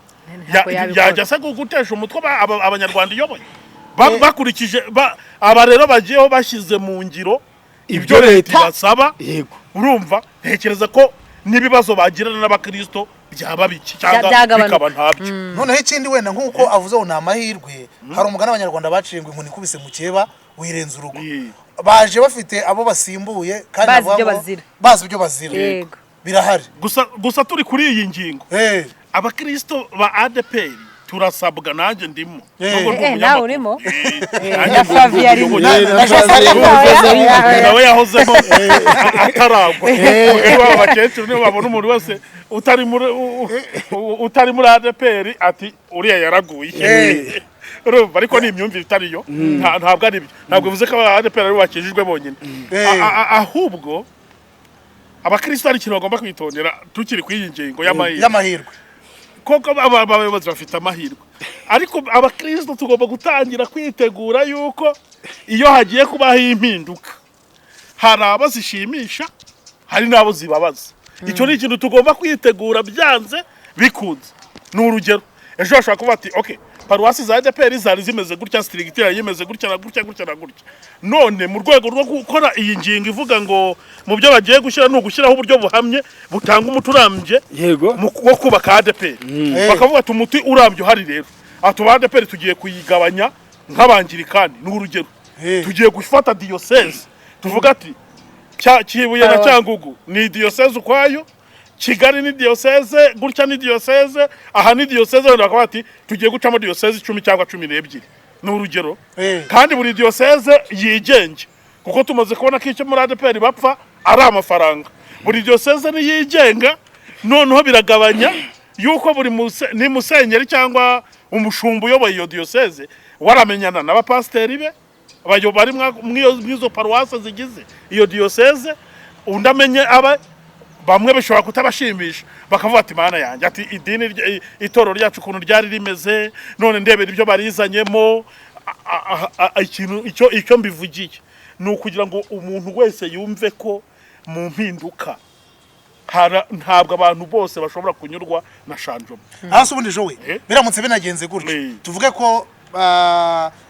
yajya se gutesha umutwe abanyarwanda iyoboye bakurikije aba rero bagiyeho bashyize mu ngiro ibyo leta basaba. urumva ntekereza ko n'ibibazo bagirana n'abakristo byaba biki cyangwa bikaba ntabyo. noneho ikindi wenda nk'uko avuze ngo ni amahirwe hari umugani abanyarwanda baciye ngo inkoni ikubise mu keba wirenza urugo. baje bafite abo basimbuye kandi bazi ibyo bazira birahari. gusa turi kuri iyi ngingo abakristo ba ADPR turasabwa nanjye ndimo nawe urimo nawe yahozemo ataragwa abakecuru nibo babona umuntu wese utari muri ADPR ati uriya yaraguye. ariko ni imyumvire itariyo ntabwo ari byo ntabwo bivuze ko ADPR ari bakijijwe bonyine ahubwo abakristo ari ikintu bagomba kwitondera tukiri kuri iyi ngingo y'amahirwe koko abayobozi bafite amahirwe ariko abakristo tugomba gutangira kwitegura yuko iyo hagiye kubaho impinduka hari abazishimisha hari n'abo zibabaza. icyo ni ikintu tugomba kwitegura byanze bikunze. ni urugero ejo bashobora kuvuga ati okay paruwasi za ADPR zari zimeze gutya strictira yimeze gutya na gutya none mu rwego rwo gukora iyi ngingo ivuga ngo mu byo bagiye gushyira no gushyiraho uburyo buhamye butanga umuturambye wo kubaka ADPR bakavuga ati umuti urambye hari rero atuba ADPR tugiye kuyigabanya nk'abangirikani. ni urugero tugiye gufata diocese tuvuga ati Kibuye na Cyangugu ni diocese ukwayo, Kigali ni diocese, gutya ni diocese, aha ni diocese wenda bakaba ati tugiye gucamo diocese 10 cyangwa 12. ni urugero kandi buri diocese yigenge kuko tumaze kubona ko icyo muri ADPR bapfa ari amafaranga. buri diocese ni yigenga noneho biragabanya yuko buri ni musenyeri cyangwa umushumba uyoboye iyo diocese waramenyana n'abapasteri be bari mwizo paruwase zigize iyo diocese undamenye aba bamwe bishobora kutabashimisha bakavuga ati mana yanjye ati idini itoro ryacu kuntu ryari rimeze none ndebera ibyo barizanyemo ikintu icyo mbivugiye ni ukugira ngo umuntu wese yumve ko mu mpinduka ntabwo abantu bose bashobora kunyurwa na shanjoma. hasi ubundi jowe biramutse binagenze gutyo tuvuge ko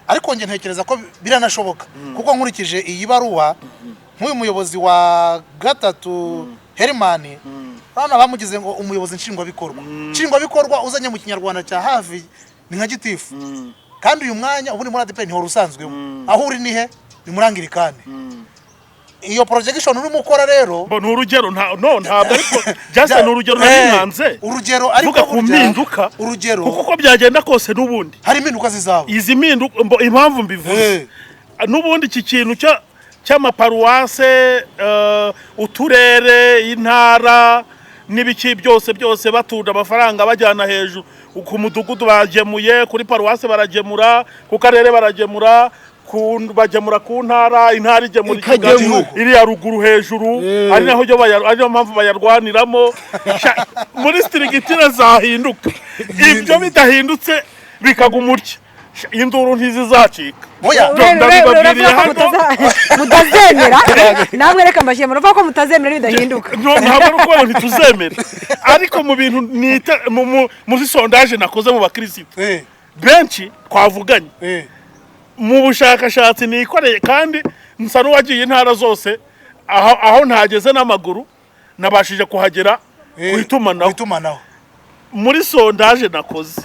ariko nge ntekereza ko biranashoboka kuko nkurikije iyi baruwa nk'uyu muyobozi wa gatatu Herman bana bamugize ngo umuyobozi nshingwabikorwa uzanye mu kinyarwanda cya hafi ni nka gitifu kandi uyu mwanya ubundi muri ADPR niho rusanzwe aho uri nihe ni murangirikane. iyo projection urimo ukora rero ni urugero ntabwo ariko just ni urugero narinanze urugero ariko kumpinduka urugero kuko byagenda kose n'ubundi hari impinduka zizaba izi mpinduka impamvu mbivuze n'ubundi iki kintu cy'amaparuwase uturere intara n'ibiki byose batunda amafaranga bajyana hejuru ku mudugudu bagemuye kuri paruwase baragemura ku karere baragemura bagemura ku ntara, intara igemura Ikagemura. iriya ruguru hejuru, ari nayo mpamvu bayarwaniramo. Muri stirigitire zahinduka, ibyo bidahindutse bikaguma utya, induru ntizizacika. mutazemera namwe reka mbashyira muravuga ko mutazemera bidahinduka. Ntabwo ari uko ntituzemera, ariko mu bintu muri sondaje nakoze mu bakirisitu benshi twavuganye mu bushakashatsi nikoreye, kandi nsa n'uwagiye intara zose, aho ntageze n'amaguru nabashije kuhagera ku itumanaho. Muri sondaje nakoze,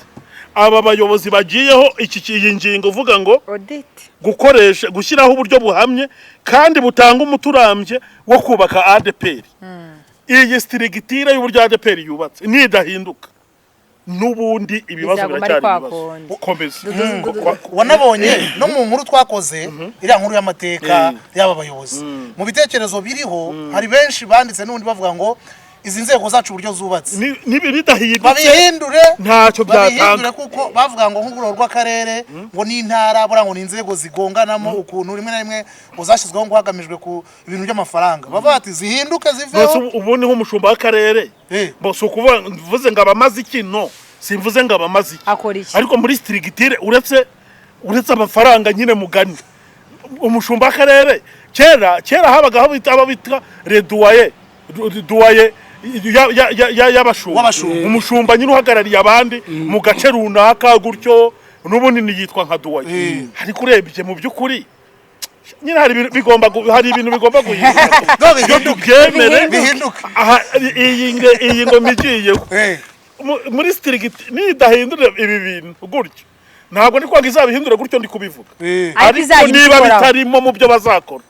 aba bayobozi bagiyeho iyi ngingo uvuga ngo gushyiraho uburyo buhamye kandi butanga umuturambye wo kubaka ADPR. Iyi stirigitire y'uburyo ADPR yubatse nidahinduka, n'ubundi ibibazo biracyari ibibazo. Komeza. Wanabonye no mu nkuru twakoze iriya nkuru y'amateka y'aba bayobozi, mu bitekerezo biriho hari benshi banditse n'ubundi bavuga ngo izi nzego zacu uburyo zubatse babihindure ntacyo byatanga, kuko bavuga ngo nk'urwego rw'akarere ngo n'intara bura ngo ni inzego zigonganamo ukuntu rimwe na rimwe uzashyizweho ngo hagamijwe ku ibintu by'amafaranga, bavuga ati zihinduke ziveho. Ubundi nk'umushumba w'akarere bose ukuvuga mvuze ngo abamaze iki, no simvuze ngo abamaze iki, ariko muri stirigitire uretse amafaranga nyine mugani, umushumba w'akarere kera habagaho bita reduwaye y'abashumba, umushumba nyine uhagarariye abandi mu gace runaka gutyo, n'ubundi yitwa nka duwaye. Ariko urebye mu by'ukuri nyine hari ibintu bigomba guhinduka, iyo tubyemere iyi ngoma igiyeho muri stirigiti nidahindura ibi bintu gutyo, ntabwo ndi kwanga izabihindura gutyo ndi kubivuga, ariko niba bitarimo mu byo bazakora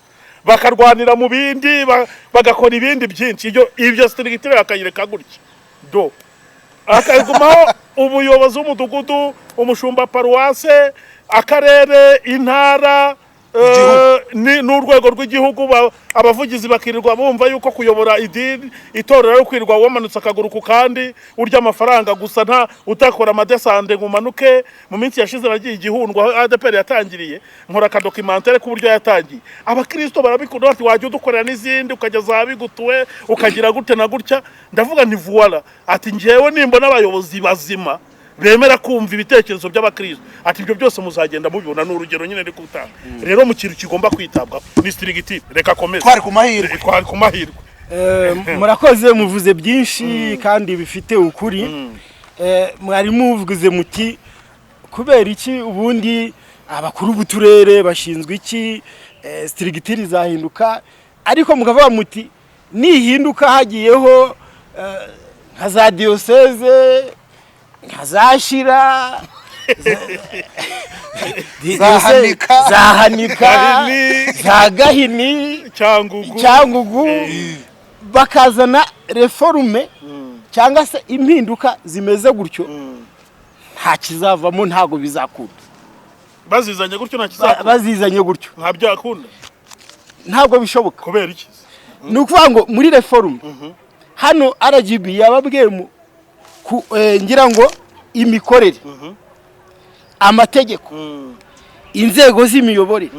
bakarwanira mu bindi bagakora ibindi byinshi, ibyo stirigitire bakayireka gutya akagumaho ubuyobozi w'umudugudu, umushumba paruwase, akarere, intara n'urwego rw'igihugu, abavugizi bakirirwa bumva yuko kuyobora idini itorero ari kwirirwa wamanutse akaguru ku kandi urya amafaranga gusa, nta utakora amadesande ngo umanuke. Mu minsi yashize bagiye igihundwa ADPR yatangiriye, nkora akadokimantere k'uburyo yatangiye. Abakristo barabikunda bati wajya udukorera n'izindi ukageza bigutuwe ukagira gute na gutya. Ndavuga nti voila, ati njyewe nimbona abayobozi bazima bemera kumva ibitekerezo by'abakristo, ati ibyo byose muzagenda mubibona. N'urugero nyine ndi gutanga rero mu kintu kigomba kwitabwa ni stirigitire. Reka komeza, twari ku mahirwe. Murakoze, muvuze byinshi kandi bifite ukuri. Mwari muvuze muti kubera iki ubundi abakuru b'uturere bashinzwe iki, stirigitire izahinduka, ariko mukavuga muti nihinduka hagiyeho nka za diyoseze, nkazashira zahanika za Gahini, Cyangugu, bakazana reforme cyangwa se impinduka zimeze gutyo, nta kizavamo, ntago bizakunda. Bazizanye gutyo nta kizakunda, bazizanye gutyo nta byakunda, ntabwo bishoboka. kubera iki? Ni ukuvuga ngo muri reforme hano RGB yababwiye ngira ngo imikorere, amategeko, inzego z'imiyoborere,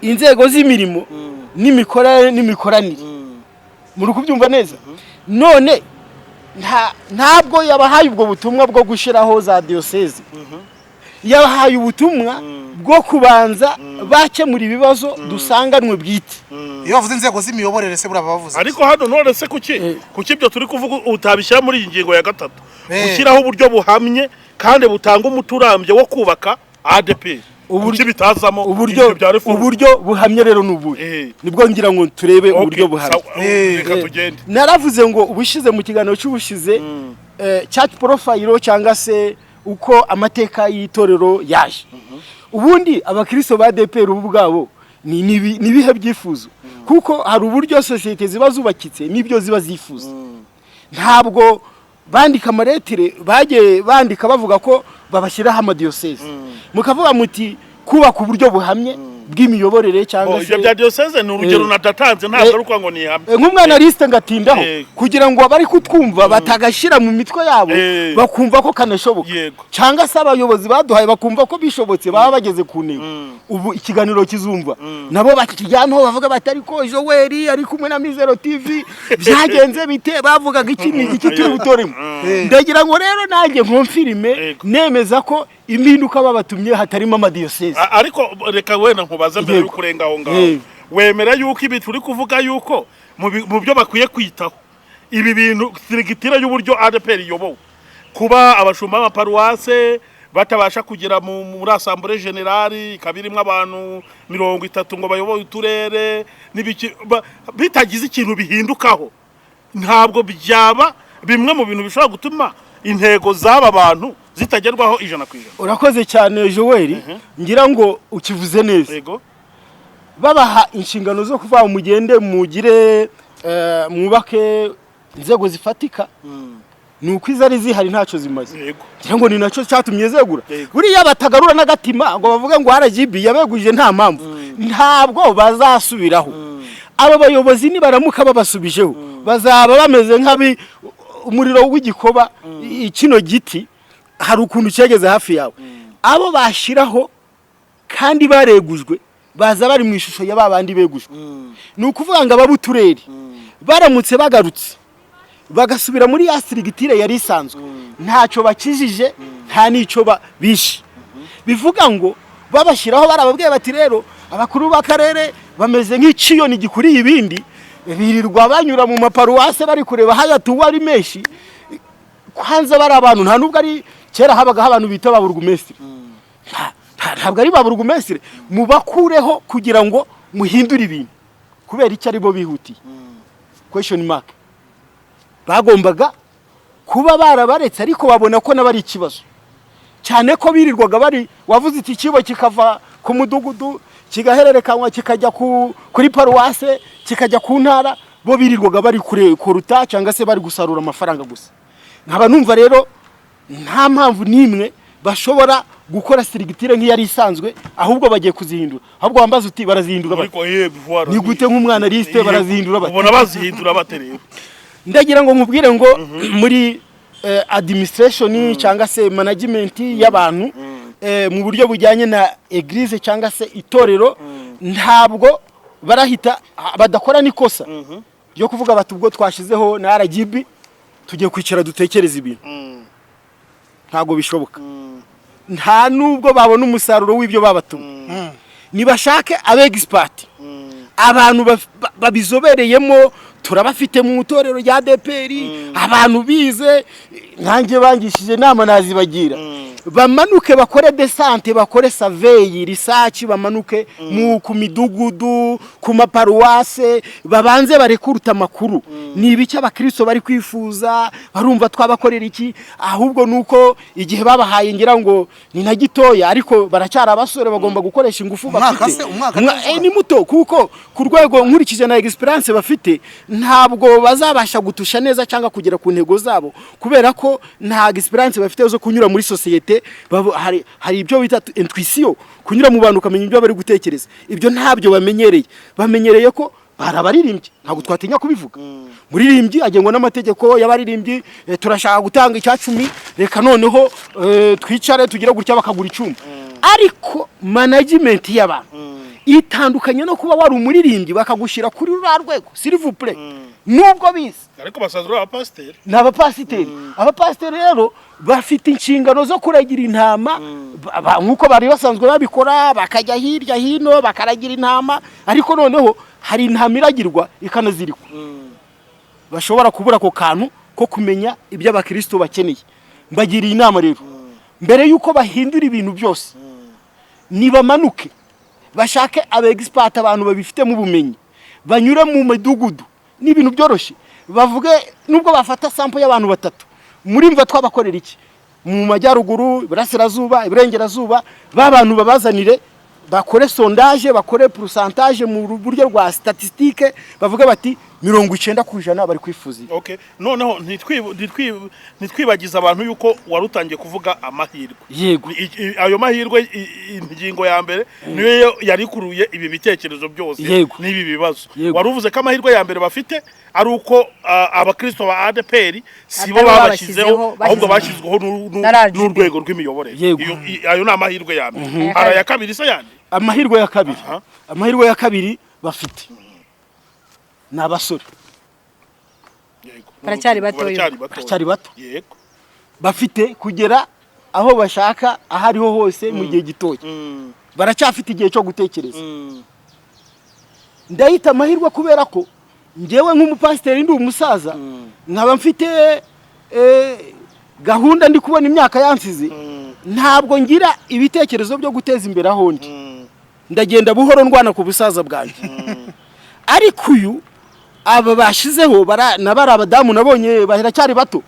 inzego z'imirimo n'imikoranire, muri kubyumva neza. None ntabwo yabahaye ubwo butumwa bwo gushiraho za diyoseze, yabahaye ubutumwa bwo kubanza bakemura ibibazo dusanganwe bwite. Iyo bavuze inzego z'imiyoborere se buraba bavuze, ariko hano none se kuki ibyo turi kuvuga utabishyira muri iyi ngingo ya gatatu, gushyiraho uburyo buhamye kandi butanga umuturambye wo kubaka ADPR, uburyo bitazamo uburyo buhamye rero n'ubuhe nibwo ngira ngo turebe uburyo buhamye. Reka tugende. Naravuze ngo ubushize mu kiganiro cy'ubushize chat profile cyangwa se uko amateka y'itorero yaje. Ubundi abakristo ba ADPR ubwabo ni bihe byifuzo, kuko hari uburyo societe ziba zubakitse n'ibyo ziba zifuza. Ntabwo bandika amaretire bagiye bandika bavuga ko babashyiraho amadiyoseze, mukavuga muti kubaka uburyo buhamye bw'imiyoborere cyangwa se ibyo bya diocese ni urugero nadatanze ntabwo ari uko ngo ni hamwe nk'umwana liste ngatindaho kugira ngo abari kutwumva batagashira mu mitwe yabo bakumva ko kanashoboka cyangwa se abayobozi baduhaye bakumva ko bishobotse baba bageze ku ntego ubu ikiganiro kizumva nabo bakijyanaho bavuga batari ko Joel ari kumwe na Mizero TV byagenze bite bavugaga iki turi butoremo ndagira ngo rero nanjye nkomfirime nemeza ko impinduka babatumye hatarimo amadiyoseze ariko reka wenda nkubaza mbere yo kurenga aho ngaho wemera yuko ibi turi kuvuga yuko mu byo bakwiye kwitaho ibi bintu sirigitira y'uburyo ADPR iyobowe kuba abashumba b'amaparuwase batabasha kugera muri assemblée générale kabirimo abantu 30 ngo bayoboye uturere bitagize ikintu bihindukaho ntabwo byaba bimwe mu bintu bishobora gutuma intego z'aba bantu zitagerwaho 100%. Urakoze cyane Joel ngira ngo ukivuze neza babaha inshingano zo kuva mugende mugire mwubake inzego zifatika nuko izari zihari ntacyo zimaze ngira ngo ni nacyo cyatumye zegura buriya batagarura n'agatima ngo bavuge ngo RGB yabeguje nta mpamvu ntabwo bazasubiraho aba bayobozi ni baramuka babasubijeho bazaba bameze nk'abi umuriro w'igikoba kino giti hari ukuntu cyageze hafi yawe abo bashiraho kandi baregujwe baza bari mu ishusho ya babandi begujwe ni ukuvuga ngo ababutureri baramutse bagarutse bagasubira muri ya sirigitire yari isanzwe ntacyo bakijije nta nico bishe bivuga ngo babashiraho barababwiye bati rero abakuru b'akarere bameze nk'iciyoni gikuriye ibindi birirwa banyura mu maparuwase bari kureba hayatuwa ari menshi kwanza bari abantu nta nubwo ari kera habaga abantu bita baburugumestre ntabwo ari baburugumestre mubakureho kugira ngo muhindure ibintu kubera icyo ari bo bihutiye question mark bagombaga kuba barabaretse ariko babona ko nabari ikibazo cyane ko birirwaga bari wavuze iki kibo kikava ku mudugudu kigahererekanywa kikajya kuri paruwase kikajya ku ntara bo birirwaga bari kuruta cyangwa se bari gusarura amafaranga gusa nkaba numva rero nta mpamvu nimwe bashobora gukora sirigitire nk'iyari isanzwe ahubwo bagiye kuzihindura ahubwo wambaza uti barazihindura ni gute nk'umwana liste barazihindura bate ubona bazihindura bate rero ndagira ngo nkubwire ngo muri administration cyangwa se management y'abantu mu buryo bujyanye na eglise cyangwa se itorero ntabwo barahita badakora nikosa yo kuvuga bati ubwo twashizeho na RGB tugiye kwicara dutekereza ibintu ntago bishoboka nta nubwo babona umusaruro w'ibyo babatumye nibashake abexpert abantu babizobereyemo turabafite mu itorero rya ADPR abantu bize nkange bangishije nama nazibagira bamanuke bakore desante bakore survey research bamanuke mu ku midugudu ku maparuwase babanze barekuruta makuru niba icyo abakristo bari kwifuza barumva twabakorera iki ahubwo nuko igihe babahaye ngira ngo ni na gitoya ariko baracyara abasore bagomba gukoresha ingufu bafite ni muto kuko ku rwego nkurikije na experience bafite ntabwo bazabasha gutusha neza cyangwa kugera ku ntego zabo kubera ko nta experience bafite zo kunyura muri societe hari ibyo bita intuition kunyura mu bantu ukamenya ibyo bari gutekereza ibyo ntabyo bamenyereye ko barabaririmbye ntabwo twatinya kubivuga muririmbyi agengwa n'amategeko y'abaririmbyi turashaka gutanga icyacumi reka noneho twicare tugira gutya bakagura icumi ariko management y'abantu itandukanye no kuba wari umuririmbyi bakagushira kuri rwego s'il vous plaît nubwo bize ariko basanzwe abapasiteri abapasiteri rero bafite inshingano zo kuragira intama nkuko bari basanzwe babikora bakajya hirya hino bakaragira intama ariko noneho hari intama iragirwa ikanazirikwa bashobora kubura ako kantu ko kumenya ibyo abakristo bakeneye mbagiriye inama rero mbere yuko bahindura ibintu byose nibamanuke bashake abexpert abantu babifitemo ubumenyi banyure mu midugudu ni ibintu byoroshye bavuge nubwo bafata sample y'abantu batatu muri mva twabakorera iki mu majyaruguru burasirazuba iburengerazuba babantu babazanire bakore sondage bakore pourcentage mu buryo rwa statistique bavuga bati 90% bari kwifuza. Okay, noneho ntitwibagiza abantu yuko warutangiye kuvuga amahirwe. Yego. Ayo mahirwe ingingo ya mbere niyo yari kuruye ibi bitekerezo byose n'ibi bibazo. Waruvuze ko amahirwe ya mbere bafite ari uko abakristo ba ADPR sibo babashyizeho ahubwo bashyizweho n'urwego rw'imiyoborere. Ayo ni amahirwe ya mbere. Ara ya kabiri se yandi? Amahirwe ya kabiri bafite n'abasore. Baracyari bato. Yego. Bafite kugera aho bashaka ahariho hose mu gihe gitoya. Baracyafite igihe cyo gutekereza. Ndahita amahirwe kubera ko ngewe nk'umupasiteri ndi umusaza nkaba mfite gahunda ndi kubona imyaka yansize, ntabwo ngira ibitekerezo byo guteza imbere aho ndi. Ndagenda buhoro ndwana ku busaza bwanjye. Ariko uyu aba bashizeho nabara abadamu nabonye baheracyari bato,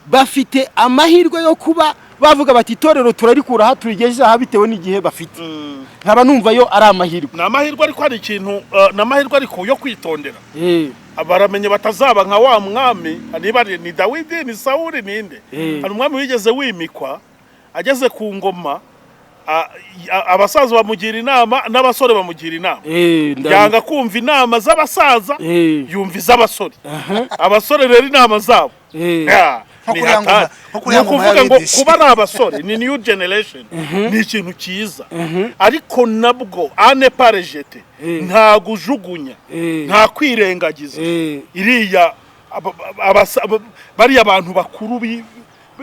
bafite amahirwe yo kuba bavuga bati itorero turarikura aha turigejeje aha bitewe n'igihe bafite. Nkaba numva yo ari amahirwe. Na amahirwe ariko hari ikintu n'amahirwe ariko yo kwitondera. Abaramenye batazaba nka wa mwami, niba ni Dawidi ni Sauli ninde. Hari umwami wigeze wimikwa ageze ku ngoma, abasaza bamugira inama n'abasore bamugira inama. Yanga kumva inama z'abasaza, yumva iz'abasore. Abasore rero inama zabo kuvuga ngo kuba ari abasore ni new generation ni ikintu cyiza, ariko nabwo ane parejete nta gujugunya nta kwirengagiza iriya bari abantu bakuru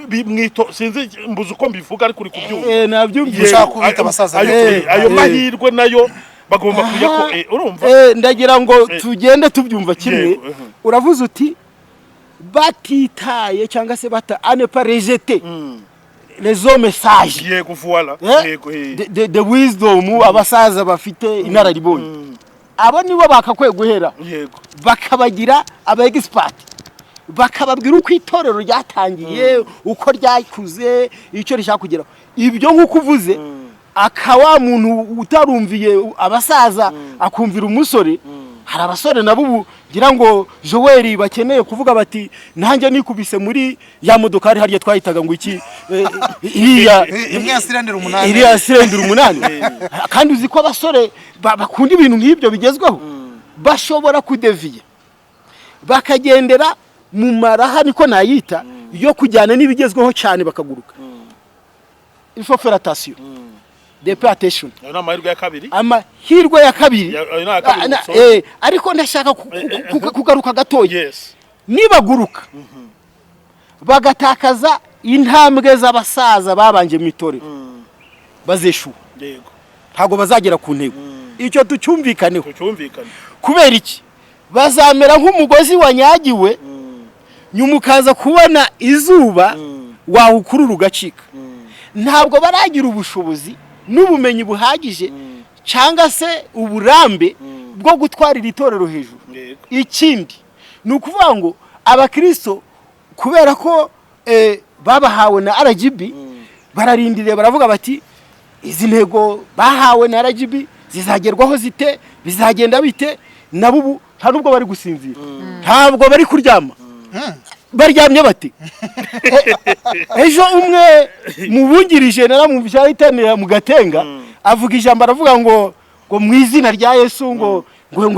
bimwito sinzi mbuze uko mbivuga ariko uri kubyumva. Nabyumvise kubita abasaza. Ayo mahirwe nayo bagomba kujya ko urumva. Ndagira ngo tugende tubyumva kimwe. Uravuze uti batitaye cyangwa se bata ane pas rejeter les hommes sages. Yego voilà. Yego the wisdom abasaza bafite inararibonye. Abo nibo bakakwiye guhera. Yego. Bakabagira aba expert. Bakababwira uko itorero ryatangiye, uko ryakuze, icyo rishaka kugeraho. Ibyo nk'uko uvuze akawa muntu utarumviye abasaza akumvira umusore. Hari abasore nabo gira ngo Joel bakeneye kuvuga bati nanjye nikubise muri ya modokari hariya twahitaga ngo iki iriya silindiro 8 kandi uzi ko abasore bakunda ibintu nk'ibyo bigezweho bashobora kudeviye bakagendera mu maraha niko nayita yo kujyana n'ibigezweho cyane bakaguruka. Il faut faire attention. Depatation. Amahirwe ya kabiri. Ariko ndashaka kugaruka gatoya. Nibaguruka bagatakaza intambwe z'abasaza babanje mu itorero bazeshu. Ntago bazagera ku ntego. Icyo tucyumvikaneho. Kubera iki? Bazamera nk'umugozi wanyagiwe nyuma ukaza kubona izuba wawukurura ugacika. Ntabwo baragira ubushobozi n'ubumenyi buhagije cyangwa se uburambe bwo gutwarira itorero hejuru. Ikindi ni ukuvuga ngo abakristo kubera ko babahawe na RGB bararindiriye baravuga bati izi ntego bahawe na RGB zizagerwaho zite, bizagenda bite. Nabo nta nubwo bari gusinzira, ntabwo bari kuryama. Baryamye bati ejo umwe mubungirije naramwumvise ahitaniye mu Gatenga avuga ijambo aravuga ngo mu izina rya Yesu ngo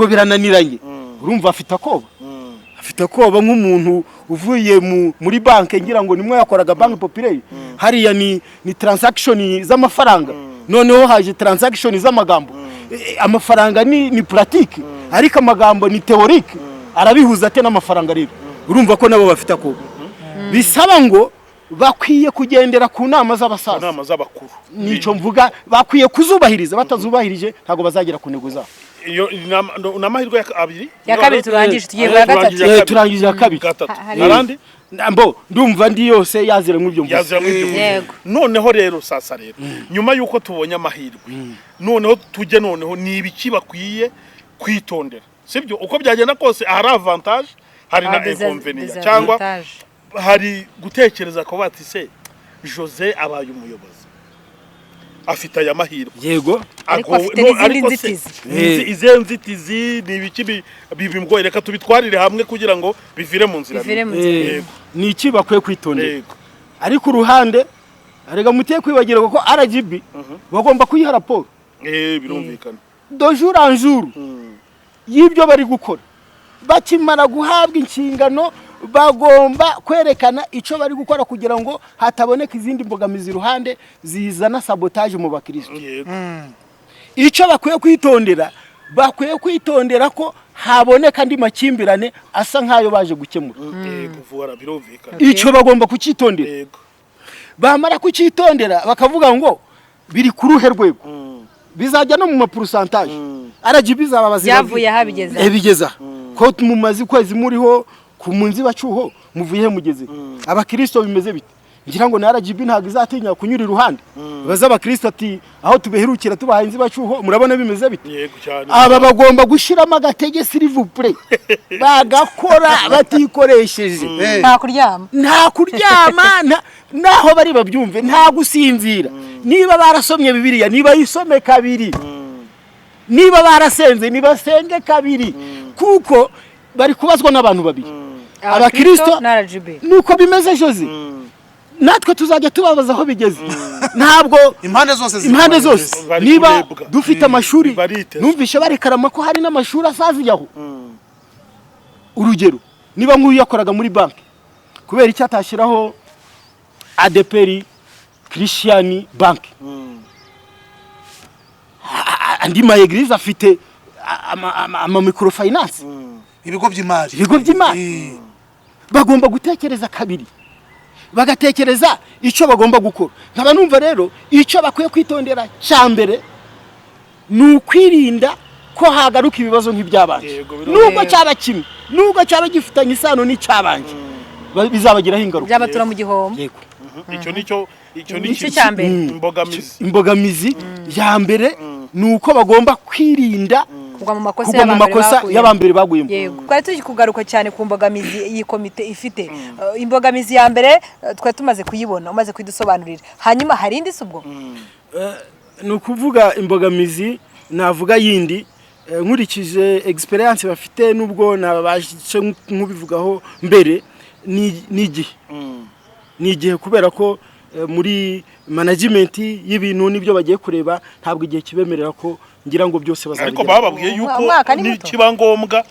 birananiranye. Urumva afite akoba nk'umuntu uvuye muri banke, ngira ngo nimwe yakoraga Bank Populaire. Hariya ni transaction z'amafaranga, noneho haje transaction z'amagambo. Amafaranga ni pratique ariko amagambo ni théorique, arabihuza ate n'amafaranga rero. Urumva ko nabo bafite akoba. Bisaba ngo bakwiye kugendera ku nama z'abasaza, nama z'abakuru. Nico mvuga bakwiye kuzubahiriza, batazubahirije ntago bazagera ku ntego zabo. Iyo namahirwe ya kabiri turangije tugiye ya gatatu. Turangije ya kabiri. Narandi ndumva ndi yose yazira mu byo mvuze. Noneho rero sasa rero nyuma yuko tubonye amahirwe, noneho tujye noneho ni ibiki bakwiye kwitondera. Sibyo uko byagenda kose hari avantage hari na inconvenience cyangwa hari gutekereza ko bati se Jose abaye umuyobozi afite aya mahirwe yego Ariko afite n'izindi nzitizi. izi nzitizi ni ibiki bibimugoye, reka tubitwarire hamwe kugira ngo bivire mu nzira. Yego. Ni iki bakwiye kwitondera. Yego. Ariko uruhande arega mutiye kwibagirwa ko RGB bagomba kuyiha raporo birumvikana do jour en jour y'ibyo bari gukora. Bakimara guhabwa inshingano bagomba kwerekana ico bari gukora kugira ngo hataboneka izindi mbogamizi ruhande zizana sabotage mu bakristo. Ico bakwiye kwitondera ko haboneka andi makimbirane asa nkayo baje gukemura. Kuvura birumvikana. Ico bagomba kucitondera. Bamara kucitondera bakavuga ngo biri ku ruhe rwego. Bizajya no mu mapurusantage. RGB bizababaza byavuye habigeza. Bigeza. Ko mumazi kwezi muriho ku munzi bacuho muvuye mugeze. Abakristo bimeze bite? Ngira ngo na RGB ntago izatinya kunyura iruhande. Baza abakristo ati aho tubeherukira tubahaye inzi bacuho murabona bimeze bite? Yego cyane. Aba bagomba gushiramo agatege s'il vous plaît. Bagakora batikoresheje. Nta kuryama naho bari babyumve nta gusinzira. Niba barasomye Bibiliya niba yisome kabiri. Niba barasenze niba senge kabiri. Kuko bari kubazwa n'abantu babiri. Abakristo na RGB. Nuko bimeze Jose. Natwe tuzajya tubabaza aho bigeze. Ntabwo impande zose niba dufite amashuri numvishe barekarama ko hari n'amashuri asaziyaho. Urugero niba nk'uyu yakoraga muri banki kubera icyo atashiraho ADPR Christian Bank. Andi ma eglise afite ama microfinance. Ibigo by'imari. Bagomba gutekereza kabiri. Bagatekereza icyo bagomba gukora. Nkaba numva rero icyo bakwiye kwitondera cyambere n'ukwirinda ko hagaruka ibibazo nk'ibyabanje. Nubwo cyaba kimwe, nubwo cyaba gifitanye isano n'icyabanje. Bizabagiraho ingaruka. Byabatura mu gihombo. Yego. Icyo ni cyambere. Imbogamizi ya mbere nuko bagomba kwirinda kugwa mu makosa y'abambere baguyemo. Yego. Twari turi kugaruka cyane ku mbogamizi iyi komite ifite. Imbogamizi ya mbere twari tumaze kuyibona, umaze kwidusobanurira. Hanyuma hari indi subwo? Nukuvuga imbogamizi navuga yindi nkurikije experience bafite nubwo nabaje nkubivugaho mbere ni igihe kubera ko muri management y'ibintu nibyo bagiye kureba ntabwo igihe kibemerera ko ngira ngo byose bazabigera. Ariko bababwiye yuko nikiba ngombwa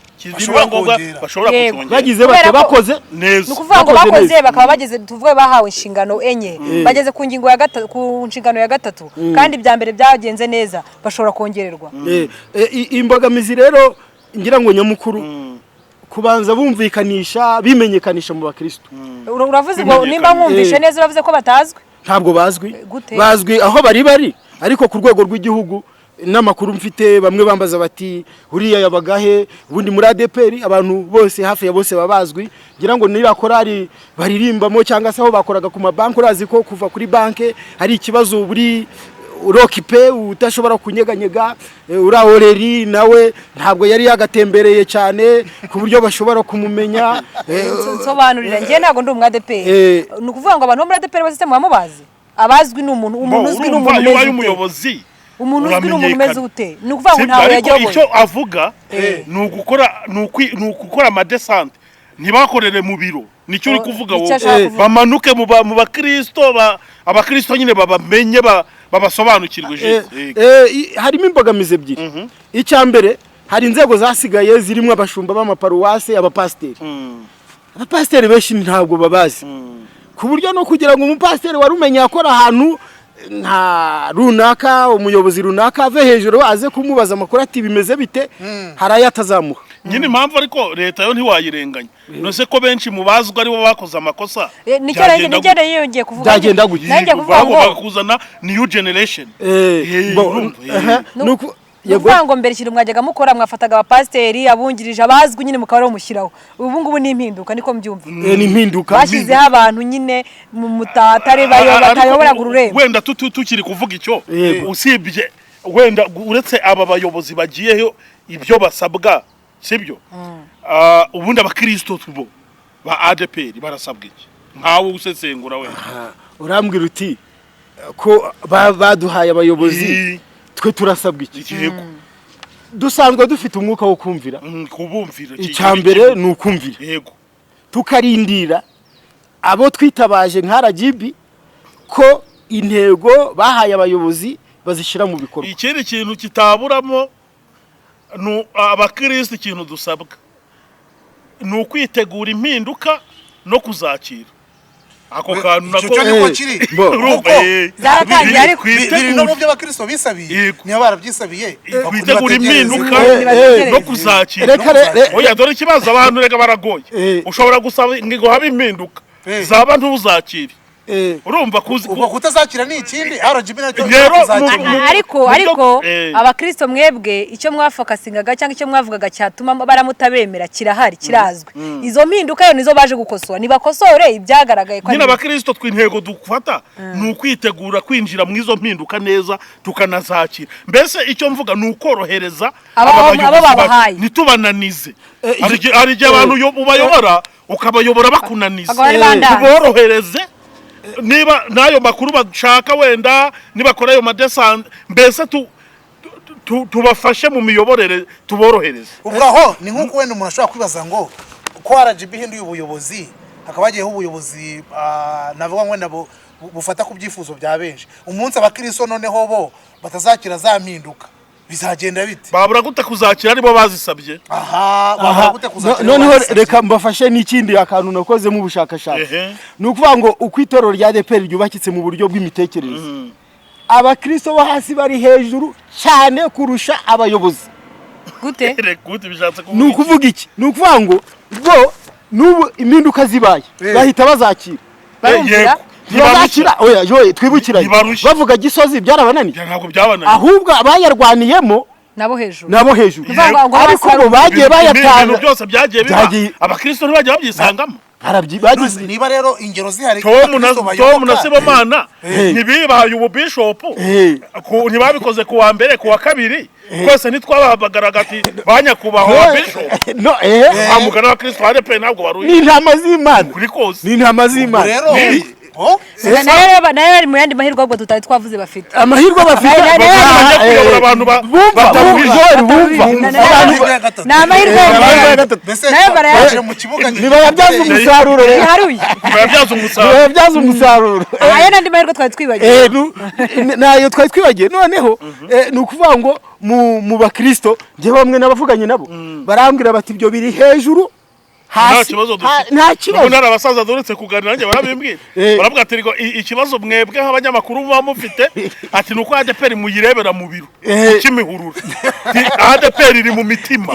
bashobora kucyongera. Bagize bakoze neza. Nukuvuga ngo bakoze bakaba bageze tuvuge bahawe inshingano enye. Bageze ku ngingo ya gatatu ku nshingano ya gatatu kandi bya mbere byagenze neza bashobora kongererwa. Imbogamizi rero ngira ngo nyamukuru kubanza bumvikanisha bimenyekanisha mu bakristo. Uravuze ngo nimba nkumvishe neza uravuze ko batazwe? Ntabwo bazwi aho bari ariko ku rwego rw'igihugu n'amakuru mfite bamwe bambaza bati uriya yabagahe ubundi muri ADPR abantu bose hafi ya bose babazwi ngira ngo niba korari baririmbamo cyangwa se aho bakoraga ku mabanki urazi ko kuva kuri banke hari ikibazo buri urokipe utashobora kunyeganyega uraoreri nawe ntabwo yari yagatembereye cyane ku buryo bashobora kumumenya. Sobanurira ngiye ntago ndi umwa ADPR. Nukuvuga ngo abantu bo muri ADPR bose mubazi abazwi n'umuntu uzwi n'umuntu umuyobozi. Umuntu uzwi n'umuntu umeze ute? Nukuvuga ngo ntawe yagiye. Icyo avuga ni ugukora amadesante ntibakorere mu biro. Nicyo uri kuvuga wowe bamanuke mu bakristo abakristo nyine babamenye babasobanukirwe. Harimo imbogamizi ebyiri. Icyambere hari inzego zasigaye zirimo abashumba b'amaparuwase abapasteri. Abapasteri benshi ntabwo babazi. Ku buryo no kugira ngo umupasteri warumenya akora ahantu nta runaka umuyobozi runaka ave hejuru aze kumubaza amakuru ati bimeze bite harayatazamuha. Nyine impamvu ariko leta yo ntiwayirenganya. Nose ko benshi mubazwa ari bo bakoze amakosa. Nigere yiyongeye kuvuga. Byagenda gutya. Nanjye kuvuga ngo bakuzana new generation. Nuko Nukuvuga ngo mbere kintu mwajyaga mukora mwafataga abapasteri abungirije abazwi nyine mukaba mushyiraho. Ubu ngubu ni impinduka niko mbyumva. Ni impinduka. Bashyizeho abantu nyine mu mutatare batayobora ururembo. Wenda tukiri kuvuga icyo usibye wenda uretse aba bayobozi bagiyeho ibyo basabwa sibyo. Ubundi abakristo tubo ba ADPR barasabwa iki? Nkawe usesengura wenda. Urambwira uti ko baduhaye abayobozi twe turasabwa iki yego dusanzwe dufite umwuka wo kumvira kubumvira icyambere ni ukumvira yego tukarindira abo twitabaje nka RGB ko intego bahaye abayobozi bazishira mu bikorwa. Ikindi kintu kitaburamo abakristo ikintu dusabwa ni ukwitegura impinduka no kuzakira ako kantu nako kiri zaratangiye ariko biri no mu byo abakristo bisabiye niyo barabyisabiye kwitegura impinduka no kuzakira oya dore ikibazo abantu rega baragoye ushobora gusaba ngo habe impinduka zaba ntuzakire urumva ubwo kutazakira ni ikindi RGB nacyo ariko abakristo mwebwe icyo mwafakasingaga cyangwa icyo mwavugaga cyatuma baramutabemera kirahari kirazwe izo mpinduka yo nizo baje gukosora nibakosore ibyagaragaye ko nyina abakristo twintego dufata ni ukwitegura kwinjira mu izo mpinduka neza tukanazakira mbese icyo mvuga ni ukorohereza ababahaye nitubananize hari igihe abantu ubayobora ukabayobora bakunaniza borohereze niba nayo makuru bashaka wenda nibakora ayo madesante mbese tubafashe mu miyoborere tuborohereze ubwo ni nk'uko wenda umuntu ashobora kwibaza ngo ko RGB hinduye ubuyobozi hakaba hagiyeho ubuyobozi navuga ngo nabo bufata ku byifuzo bya benshi umunsi abakristo noneho bo batazakira za mpinduka bizagenda bite babura gute kuzakira aribo bazisabye babura gute kuzakira noneho reka mbafashe n'ikindi akantu nakoze mu bushakashatsi ni ukuvuga ngo uko itorero rya ADEPR ryubakitse mu buryo bw'imitekerereze abakristo bo hasi bari hejuru cyane kurusha abayobozi gute bishatse ni ukuvuga iki ni ukuvuga ngo bo n'ubu impinduka zibaye bahita bazakira barumvira ntibazakira oya joye twibukiranye bavuga Gisozi byarabananiye ntabwo byabananiye ahubwo abayarwaniyemo nabo hejuru ariko bo bagiye bayatanga byose byagiye biba abakristo ntibajya babyisangamo niba rero ingero zihari Tom na Sibomana ntibibahaye ububishopu ntibabikoze ku wa mbere ku wa kabiri twese ntitwabahagaragaga ati banyakubahwa wa bishop amugana wa Kristo ADEPR ntabwo baruye ni intama z'Imana kuri kose ni intama z'Imana rero nayo ari mu yandi mahirwe ahubwo tutari twavuze bafite amahirwe bafite abantu bumva ni amahirwe nayo barayaje mu kibuga ntibayabyaza umusaruro bayabyaza umusaruro ayo n'andi mahirwe twari twibagiye nayo twari twibagiye noneho ni ukuvuga ngo mu bakristo njye bamwe n'abavuganye nabo barambwira bati ibyo biri hejuru nta kibazo nta kibazo nari abasaza duretse kuganira nanjye barabimbwira baravuga ati ikibazo mwebwe nk'abanyamakuru muba mufite ati nuko ADEPR muyirebera mu biro kimihurura ADEPR iri mu mitima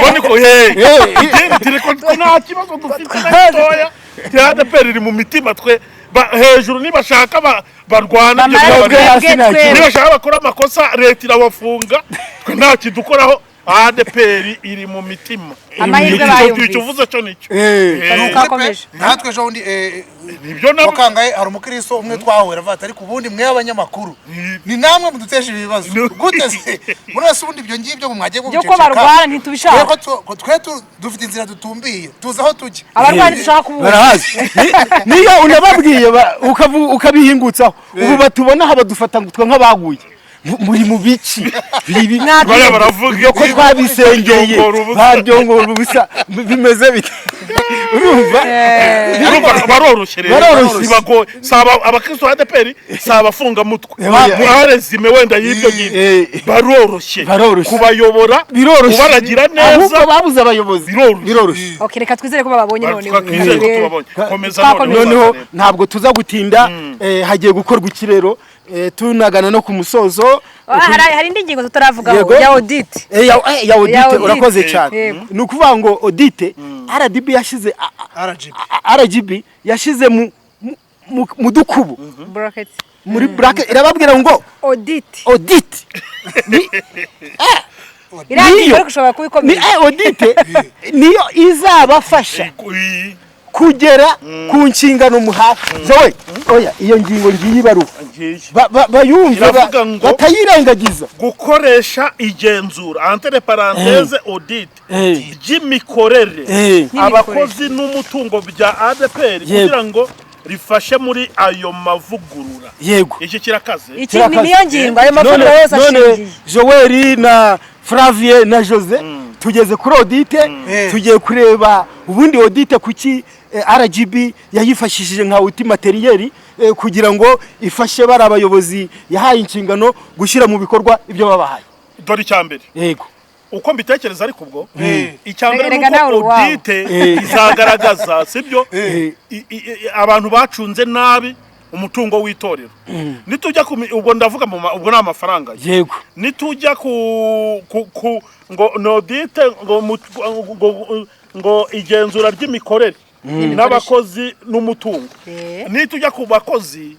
boniko nta kibazo dufite natoya ADEPR iri mu mitima twe hejuru nibashaka barwana nibashaka bakora amakosa leta irabafunga twe nta kidukoraho ADEPR iri mu mitima amahirwe bayumvise icyo uvuze cyo nicyo natwe ejo bundi nibyo nabo kangaye hari umukristo umwe twahura avata ariko ubundi mwe abanyamakuru ni namwe muduteje ibibazo gute se muri wese ubundi ibyo ngibyo mwagiye guceceka byo ko barwana ntitubishaka twe dufite inzira dutumbiye tuzi aho tujya abarwani dushaka kubuza niyo unababwiye ukabihingutsaho ubu batubona habadufata ngutwa nk'abaguye muri mu biki bibi baravuga ko twabisengeye baryongora ubusa bimeze bite urumva baroroshye bibagoye saba abakristo ADEPR saba funga mutwe muharezime wenda y'ibyo ngibyo baroroshye kubayobora kubaragira neza ahubwo babuze abayobozi biroroshye okay reka twizere ko babonye noneho komeza noneho ntabwo tuza gutinda hagiye gukorwa ikirero tunagana no ku musozo hari indi ngingo tutaravugaho ya audit ya audit urakoze cyane ni ukuvuga ngo audit RGB yashize RGB yashize mu dukubu bracket muri bracket irababwira ngo audit irangiye ariko ushobora kubikomeza audit niyo izabafasha kugera ku nshingano muhafi zoe oya iyo ngingo ngiye baruka bayumva batayirengagiza gukoresha igenzura entre parenthèse audit y'imikorere abakozi n'umutungo bya ADEPR kugira ngo rifashe muri ayo mavugurura. Yego. Iki kirakaze. iki niyo ngingo ayo mavugurura yose ashingiye. ashingiye. Joel na Flavie na Jose tugeze kuri audite tugiye kureba ubundi audite kuki RGB yayifashishije nka outil materiel kugira ngo ifashe bari abayobozi yahaye inshingano gushyira mu bikorwa ibyo babahaye. Dore icyambere. Yego. Uko mbitekereza ariko ubwo icyambere nuko audite izagaragaza sibyo abantu bacunze nabi umutungo w'itorero. Nitujya ubwo ndavuga ubwo na amafaranga. Yego. Nitujya ngo audite ngo igenzura ry'imikorere n'abakozi n'umutungo. Nitujya ku bakozi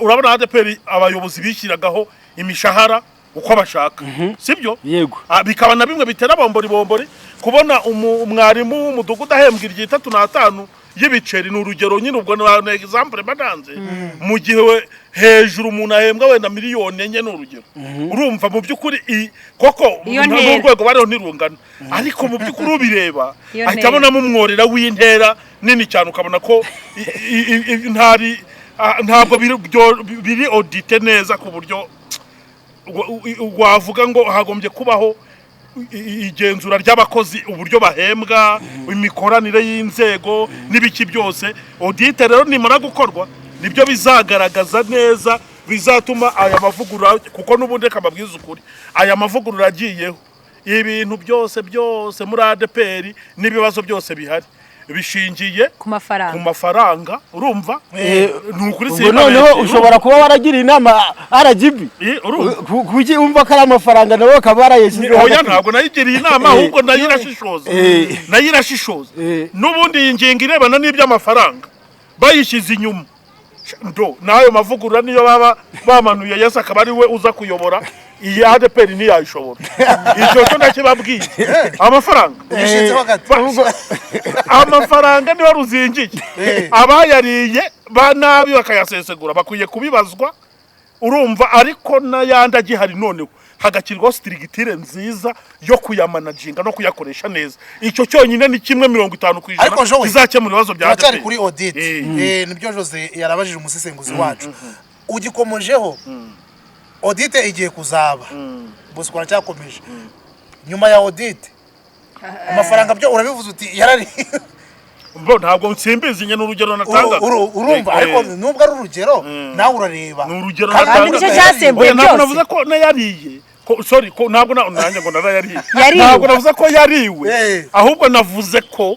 urabona ADPR abayobozi bishyiragaho imishahara uko bashaka sibyo. Yego. Bikaba na bimwe bitera bombori kubona umwarimu w'umudugudu ahembwa 35 y'ibiceri n'urugero nyine ubwo na example badanze mu gihe hejuru umuntu ahembwa wenda miliyoni enye n'urugero. Urumva mu byukuri koko n'urwego bariho ntirungana ariko mu byukuri ubireba ahitabona mu mworera w'intera nini cyane ukabona ko ntabwo biri audite neza ku buryo wavuga ngo hagombye kubaho igenzura ry'abakozi uburyo bahembwa imikoranire y'inzego n'ibiki byose. Audite rero nimara gukorwa nibyo bizagaragaza neza bizatuma aya mavugurura kuko n'ubundi kamabwiza ukuri aya mavugurura agiyeho ibintu byose muri ADPR n'ibibazo byose bihari bishingiye ku mafaranga urumva nukuri noneho ushobora kuba waragira inama RGB kuki umva ko ari amafaranga nawe akaba yarayeshize. Oya ntabwo nayigiriye inama ahubwo nayirashishoza n'ubundi iyi ngingo irebana n'iby'amafaranga bayishyize inyuma nayo mavugurura niyo baba bamanuye Yesu akaba ari we uza kuyobora iyi ADPR ntiyayishobora. Icyo cyo ndakibabwiye amafaranga amafaranga niyo ruzingiye abayariye banabi bakayasesegura bakwiye kubibazwa urumva ariko n'ayandi agihari noneho hagakirwaho strictire nziza yo kuyamanaginga no kuyakoresha neza. Icyo cyonyine ni kimwe 50% bizakemura ibibazo bya ADPR kuri audit. Nibyo Jose yarabajije umusesenguzi wacu ugikomojeho audit igiye kuzaba bose kwa cyakomeje nyuma ya audit amafaranga byo urabivuze uti yarari Bro ntabwo nsimbizi nye n'urugero natanga. Urumva ariko nubwo ari urugero nawe urareba. N'urugero natanga. Nicyo cyasembuye byose. Ntabwo navuze ko nayariye. Sorry ko ntabwo nanjye ngo narayariye. Ntabwo navuze ko yariwe. Ahubwo navuze ko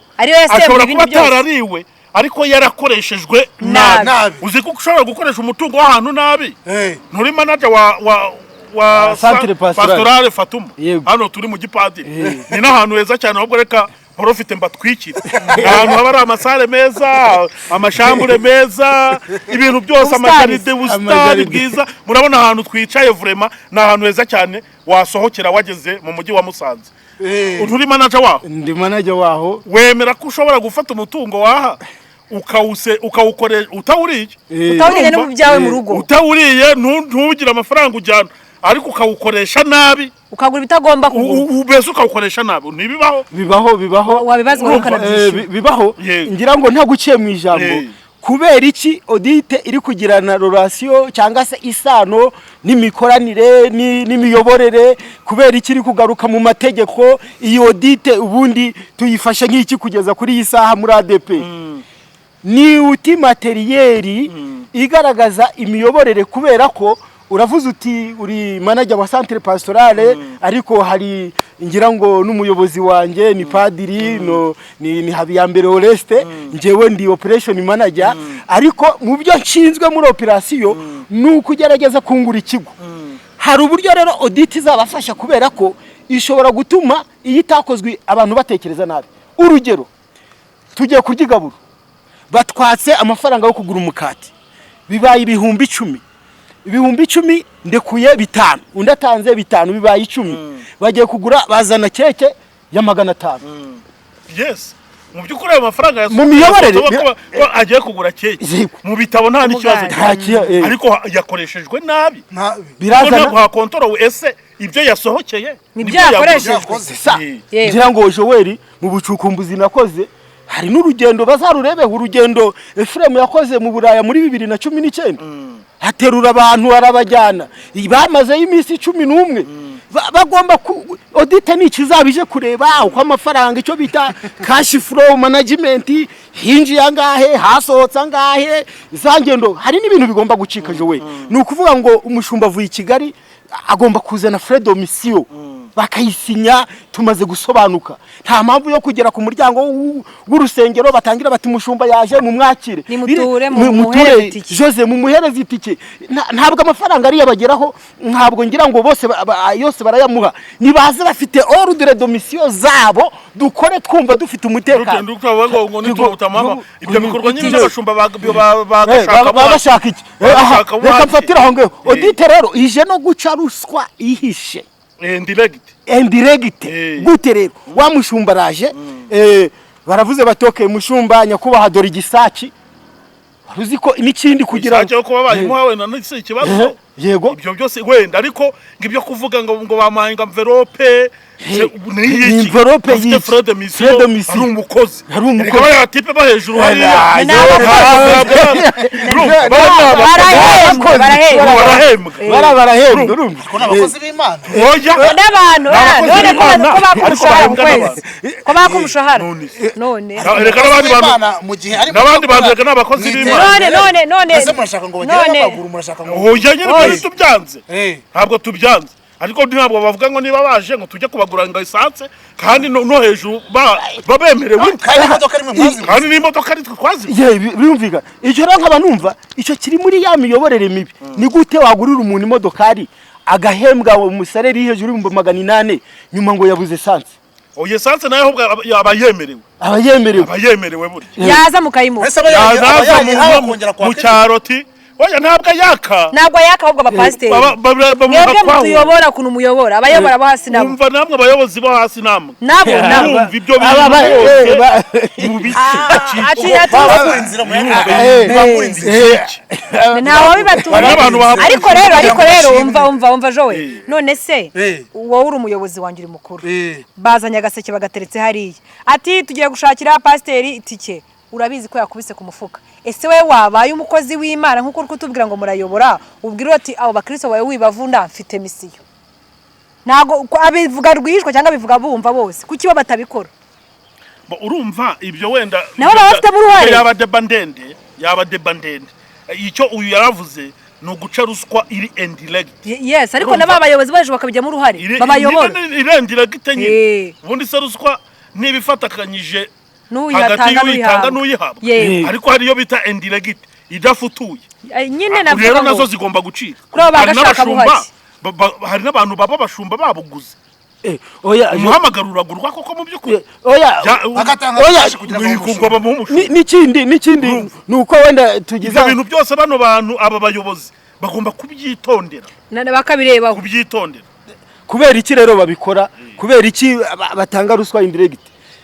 ashobora kuba atarariwe ariko yarakoreshejwe nabi. Uzi ko ushobora gukoresha umutungo w'ahantu nabi. Nturi manager wa Centre Pastoral Fatuma. Hano turi mu gipadiri. Ni n'ahantu heza cyane ahubwo reka Profite mbatwikira. Ahantu haba ari amasare meza, amashambure meza, ibintu byose amajaride ubusitani bwiza. Murabona ahantu twicaye vraiment na ahantu heza cyane wasohokera wageze mu mujyi wa Musanze. Uri manager waho? Ndi manager waho. Wemera ko ushobora gufata umutungo waha ukawukoresha utawuriye? Utawuriye no mu byawe mu rugo. Utawuriye ntugira amafaranga ujyana. Ariko ukawukoresha nabi ukagura bitagomba kugura ubese ukawukoresha nabi nibibaho bibaho wabibazwa ukanabyishyura bibaho ngira ngo nta guciye mu ijambo kubera iki audite iri kugirana relation cyangwa se isano n'imikoranire n'imiyoborere kubera iki iri kugaruka mu mategeko iyi audite ubundi tuyifashe nk'iki kugeza kuri iyi saha muri ADP ni outil materiel igaragaza imiyoborere kubera ko uravuze uti uri manager wa Centre Pastoral ariko hari ngira ngo n'umuyobozi wanje ni padiri ni Habiyambere Oreste njewe ndi operation manager ariko mu byo nshinzwe muri operation nukugerageza kungura ikigo hari uburyo rero audit izabafasha kubera ko ishobora gutuma iyitakozwe abantu batekereza nabi. Urugero tugiye kugigabura batwatse amafaranga yo kugura umukati bibaye ibihumbi 10 ibihumbi 10 ndekuye 5 undi atanze 5 bibaye 10 bagiye kugura bazana keke ya 500. Yes mu byukuri ayo mafaranga ya mu miyoborere agiye kugura keke mu bitabo nta n'ikibazo ariko yakoreshejwe nabi birazana nta control ese ibyo yasohokeye nibyo yakoreshejwe ngira ngo Joel mu bucukumbuzi nakoze hari n'urugendo bazarurebeho urugendo Efuremu yakoze mu Buraya muri 2019 haterura abantu arabajyana bamazeyo iminsi 11 bagomba audit ni ikizabije kureba uko amafaranga icyo bita cash flow management hinji yangahe hasohotse angahe zangendo hari n'ibintu bigomba gucika jowe ni ukuvuga ngo umushumba avuye i Kigali agomba kuzana Fredo Mission bakayisinya tumaze gusobanuka nta mpamvu yo kugera ku muryango w'urusengero batangira bati mushumba yaje mu mwakire nimuture mu muhereze itike Jose mu muhereze itike ntabwo amafaranga ari yabageraho ntabwo ngira ngo bose yose barayamuha nibaze bafite ordre de mission zabo dukore twumva dufite umutekano ngo nitutamama ibyo bikorwa nyine n'abashumba bagashaka iki reka mfatira aho ngaho audit rero ije no guca ruswa ihishe indirect gute rero wa mushumba raje baravuze batoke mushumba nyakubaha dore igisaki uzi ko n'ikindi kugira ngo ko babayimuha wenda n'iki kibazo yego ibyo byose wenda ariko ngibyo kuvuga ngo bamahanga envelope envelope y'iki Fredo Mission ari umukozi reka yatipe ba hejuru hariya barahembwa urumva ko n'abakozi b'Imana n'abantu none ko bakumushahara mu kwezi ko bakumushahara none reka n'abandi bantu mu gihe ari n'abandi bantu reka n'abakozi b'Imana none ese murashaka ngo bagere amaguru murashaka ngo oya nyine tubyanze ntabwo tubyanze ariko ntabwo bavuga ngo niba baje ngo tujye kubagura ngo isanse kandi no hejuru babemerewe kandi n'imodoka ari twazi birumvika icyo rero nkaba numva icyo kiri muri ya miyoborere mibi ni gute wagurira umuntu imodokari agahembwa umusareri hejuru y'$800 nyuma ngo yabuze esanse oye sanse nayo abayemerewe burya yaza mukayimuha yaza mu cyaroti oya ntabwo yaka ahubwo abapasiteri mwebwe mutuyobora kuntu muyobora abayobora bo hasi nabo umva namwe abayobozi bo hasi namwe nabo ibyo bintu mu biki ntawe bibatumye ariko rero umva jowe none se wowe uri umuyobozi wanjye uri mukuru bazanye agaseke bagateretse hariya ati tugiye gushakira pasiteri itike urabizi ko yakubise ku mufuka ese we wabaye umukozi w'Imana nkuko uri kutubwira ngo murayobora ubwira ati abo bakristo bawe wibavunda mfite misiyo nago abivuga rwihishwa cyangwa bivuga bumva bose kuki bo batabikora urumva ibyo wenda nabo bafite buruhare yaba debandende icyo uyu yaravuze no guca ruswa iri indirect yes ariko n'abayobozi baje bakabijyamo uruhare babayobora iri indirect nyine ubundi se ruswa nibifatakanyije hagati y'uyitanga n'uyihabwa ariko hariyo bita indirect idafutuye nyine navuga rero nazo zigomba gucika hari n'abantu baba bashumba babuguze oya umuhamagaro uragurwa koko mu by'ukuri n'ikindi nuko wenda tugize ibintu byose bano bantu aba bayobozi bagomba kubyitondera bakabireba kubyitondera kubera iki rero babikora kubera iki batanga ruswa indirect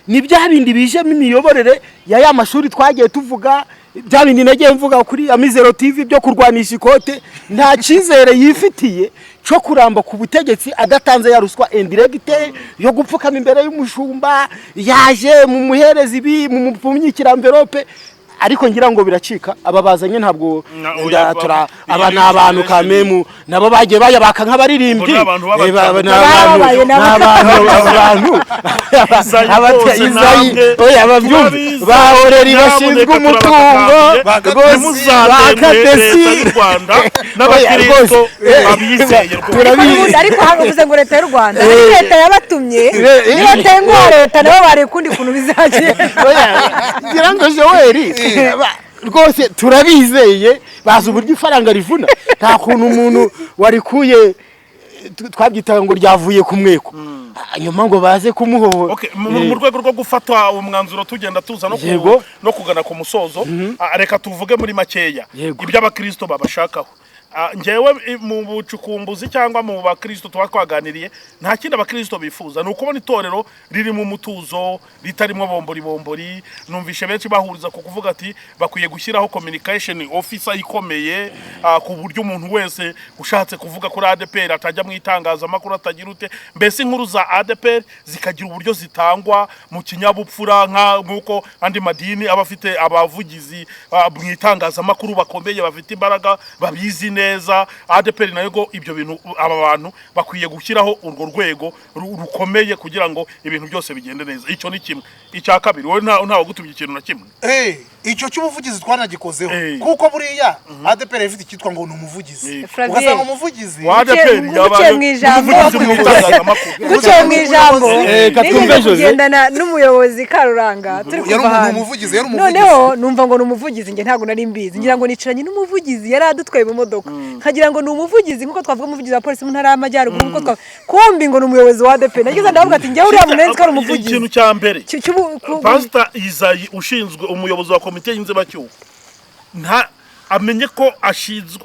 ni bya bindi bijemo imiyoborere ya mashuri twagiye tuvuga bya bindi nagiye mvuga kuri Amizero TV byo kurwanisha ikote nta cyizere yifitiye cyo kuramba ku butegetsi adatanze ya ruswa indirect yo gupfukama imbere y'umushumba yaje mu muherezi bi mu mupfunyikira envelope ariko ngira ngo biracika ababazanye ntabwo ndatura aba nabantu kamemu nabo bagiye bayabaka nk'abaririmbyi abantu oya abavyumva bahoreri bashinzwe umutungo bakatesi Rwanda n'abakristo abizeye rwose ariko havuze ngo leta y'u Rwanda leta yabatumye leta y'ingwa leta nabo bari kundi kuntu bizagenda ngira ngo Joel rwose turabizeye baza uburyo ifaranga rivuna nta kuntu umuntu warikuye twabyitaga ngo ryavuye ku mweko nyuma ngo baze kumuhoho mu rwego rwo gufata umwanzuro tugenda tuza no kugana ku musozo reka tuvuge muri makeya ibyo abakristo babashakaho ngewe mu bucukumbuzi cyangwa mu bakristo tuba twaganiriye nta kindi abakristo bifuza ni ukubona itorero riri mu mutuzo ritarimo bombori numvishe benshi bahuriza ku kuvuga ati bakwiye gushyiraho communication officer ikomeye ku buryo umuntu wese ushatse kuvuga kuri ADPR atajya mu itangazamakuru atagira ute mbese inkuru za ADPR zikagira uburyo zitangwa mu kinyabupfura nk'uko andi madini aba afite abavugizi mu itangazamakuru bakomeye bafite imbaraga babizi neza ADPR nayo go ibyo bintu aba bantu bakwiye gushyiraho urwo rwego rukomeye kugira ngo ibintu byose bigende neza icyo ni kimwe icya kabiri wowe ntawo gutubye ikintu na kimwe icyo cy'ubuvugizi twanagikozeho kuko buriya ADPR ifite ikitwa ngo ni umuvugizi ugasanga umuvugizi wa ADPR yabaye guciye mu ijambo kugendana n'umuyobozi Karuranga turi kuva hano noneho numva ngo ni umuvugizi nge ntago nari mbizi ngira ngo nicaranye n'umuvugizi yari adutwaye mu modoka nkagira ngo ni umuvugizi nkuko twavuga umuvugizi wa polisi mu ntara y'Amajyaruguru nkuko twa kumbi ngo ni umuyobozi wa ADPR nagize ndavuga ati njye uriya munenzi ko ari umuvugizi ikintu cya mbere Pastor Isayi ushinzwe umuyobozi wa komite y'inzibacyuho nta amenye ko ashinzwe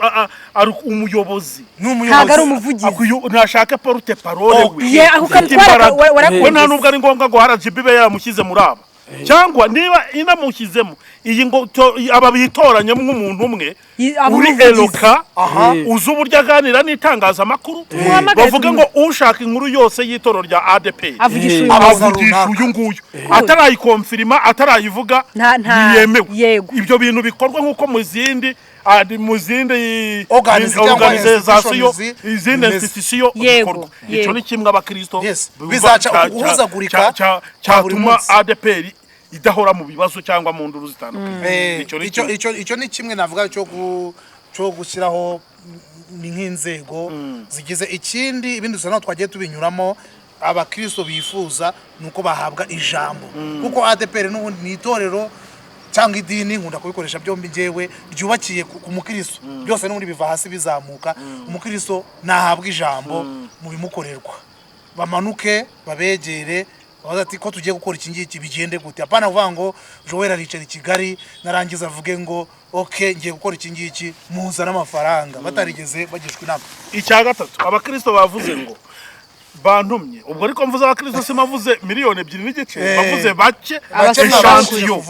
ari umuyobozi ntago ari umuvugizi ntashake porte parole ye ukatwara we nta nubwo ari ngombwa ngo RGB be yaramushyize muri aba cyangwa niba inamushyizemo iyi ngo aba bitoranyemo nk'umuntu umwe uri eloka uzi uburyo aganira n'itangazamakuru bavuga ngo ushaka inkuru yose y'itoro rya ADPR avugisha uyu nguyu atarayikonfirima atarayivuga yemewe ibyo bintu bikorwa nk'uko mu zindi organization izindi institution bikorwa icyo ni kimwe abakristo bizaca guhuzagurika cyatuma ADPR idahora mu bibazo cyangwa mu nduru zitandukanye icyo ni kimwe navuga cyo gushyiraho nk'inzego zigize ikindi ibindi dusa naho twagiye tubinyuramo abakristo bifuza nuko bahabwa ijambo kuko ADPR n'ubundi ni itorero cyangwa idini nkunda kubikoresha byombi ngewe ryubakiye ku mukristo byose n'ubundi biva hasi bizamuka umukristo nahabwa ijambo mu bimukorerwa bamanuke babegere ati ko tugiye gukora iki ngiki bigende gute apana kuvuga ngo Joel aricara i Kigali narangiza avuge ngo okay ngiye gukora iki ngiki muzana amafaranga batarigeze bagishwe inama icya gatatu abakristo bavuze ngo bantumye ubwo ariko mvuze abakristo simavuze miliyoni 2 n'igice bavuze bake eshantiyo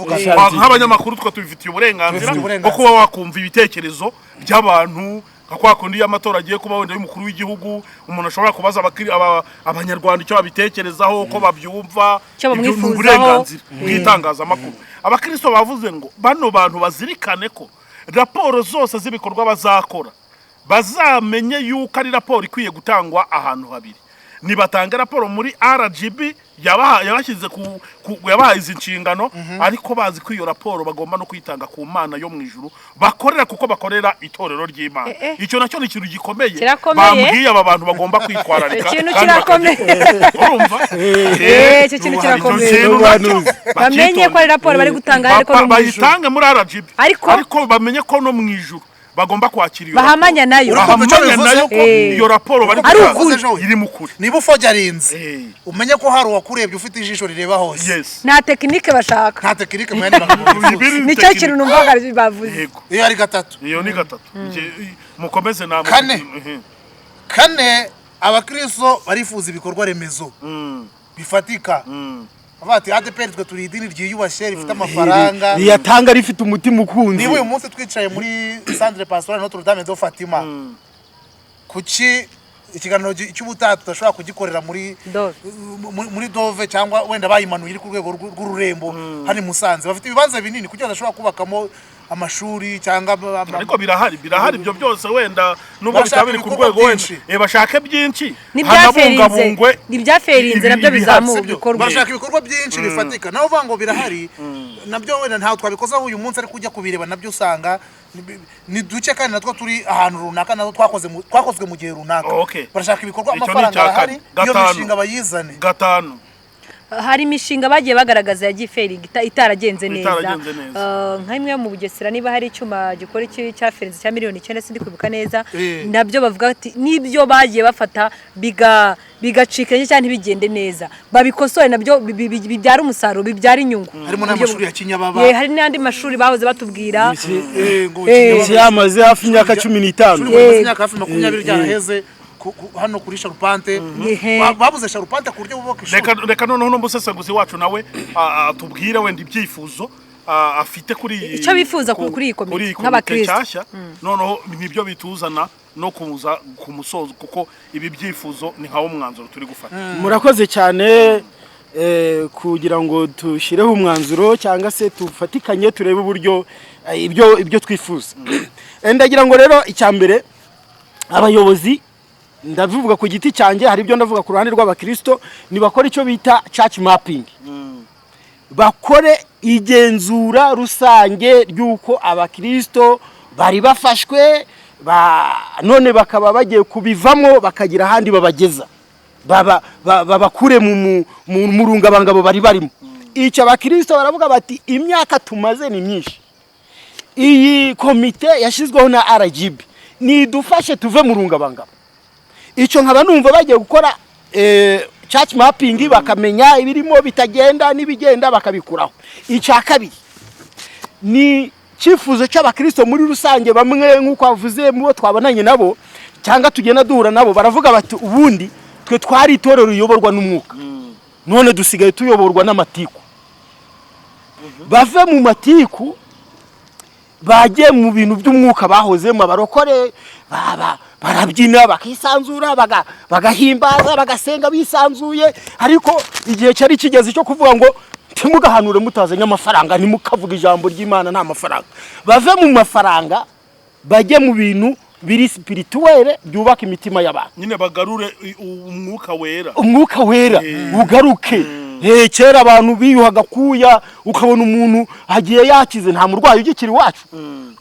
nk'abanyamakuru twa tubifitiye uburenganzira bwo kuba wakumva ibitekerezo by'abantu kwa kundi y'amatora agiye kuba wenda y'umukuru w'igihugu umuntu ashobora kubaza abanyarwanda icyo babitekerezaho uko babyumva uburenganzira bw'itangazamakuru abakristo bavuze ngo bano bantu bazirikane ko raporo zose z'ibikorwa bazakora bazamenye yuko ari raporo ikwiye gutangwa ahantu habiri nibatanga raporo muri RGB yabashyize yabahaye izi nshingano ariko bazi ko iyo raporo bagomba no kwitanga ku Mana yo mu ijuru bakorera kuko bakorera itorero ry'Imana icyo nacyo ni ikintu gikomeye bambwiye aba bantu bagomba kwitwararika ikintu kirakomeye urumva icyo kintu kirakomeye bamenye ko ari raporo bari gutanga ariko bayitange muri RGB ariko bamenye ko no mu ijuru bagomba kwakira iyo bahamanya nayo ko iyo raporo bari gutanga iri mu kuri niba ufojyarinze umenye ko hari uwakurebye ufite ijisho rireba hose nta tekinike bashaka nta tekinike mwene bavuze nicyo kintu numvaga bavuze iyo ari gatatu iyo ni gatatu mukomeze namwe kane abakristo barifuza ibikorwa remezo bifatika Avati ADPR twe turi idini ryiyubashye rifite amafaranga riyatanga rifite umutima ukunze niwe uyu munsi twicaye muri Centre Pastoral Notre Dame de Fatima kuki ikiganiro cy'ubutaha tudashobora kugikorera muri Dove cyangwa wenda bayimanuye iri ku rwego rw'ururembo hani Musanze bafite ibibanza binini kugira badashobora kubakamo amashuri cyangwa ariko birahari ibyo byose wenda nubwo bitabiri ku rwego wenda bashake byinshi n'ibyaferinze nabyo bizamuka bikorwa bashaka ibikorwa byinshi bifatika naho vango birahari nabyo wenda ntaho twabikozaho uyu munsi ariko kujya kubireba nabyo usanga ni duce kandi natwo turi ahantu runaka natwo twakozwe mu gihe runaka barashaka ibikorwa amafaranga ahari iyo mishinga bayizane hari imishinga bagiye bagaragaza ya giferi itaragenze neza Itaragenze neza. nka imwe mu Bugesera niba hari icyuma gikora iki cya ferinzi cya miliyoni 9 sindi kwibuka neza nabyo bavuga ati nibyo bagiye bafata bigacika cyane ntibigende neza babikosore nabyo bibyara umusaruro bibyara inyungu harimo n'amashuri ya Kinyababa hari n'andi mashuri bahoze batubwira yamaze hafi imyaka 15 imyaka hafi 20 ryaheze hano kuri Sharupante babuze Sharupante ku buryo bubaka ishuri reka noneho n'umusesenguzi wacu nawe atubwire wenda ibyifuzo afite kuri icyo bifuza kuri iyi komite nk'abakristo noneho nibyo bituzana no kuza ku musozo kuko ibi byifuzo ni nkawo mwanzuro turi gufata murakoze cyane kugira ngo tushireho umwanzuro cyangwa se tufatikanye turebe uburyo ibyo twifuza ndagira ngo rero icyambere abayobozi ndavuga ku giti cyanjye hari ibyo ndavuga ku ruhande rw'abakristo ni bakora icyo bita church mapping bakore igenzura rusange ry'uko abakristo bari bafashwe none bakaba bagiye kubivamo bakagira ahandi babageza babakure mu rungabangabo bari barimo icyo abakristo baravuga bati imyaka tumaze ni myinshi iyi komite yashyizweho na RGB nidufashe tuve mu rungabangabo icyo nkaba numva bagiye gukora church mapping bakamenya ibirimo bitagenda n'ibigenda bakabikuraho icya kabiri ni cyifuzo cy'abakristo muri rusange bamwe nk'uko bavuze mu bo twabonanye nabo cyangwa tugenda duhura nabo baravuga bati ubundi twe twari itorero riyoborwa n'umwuka none dusigaye tuyoborwa n'amatiku bave mu matiku bagiye mu bintu by'umwuka bahozemo abarokore barabyina bakisanzura bagahimbaza bagasenga bisanzuye ariko igihe cyari kigeze cyo kuvuga ngo timugahanure mutazanye amafaranga ntimukavuga ijambo ry'Imana nta mafaranga bave mu mafaranga bajye mu bintu biri spirituelle byubaka imitima y'abantu nyine bagarure umwuka wera ugaruke kera abantu biyuhaga kuya ukabona umuntu agiye yakize nta murwayi ugikiri wacu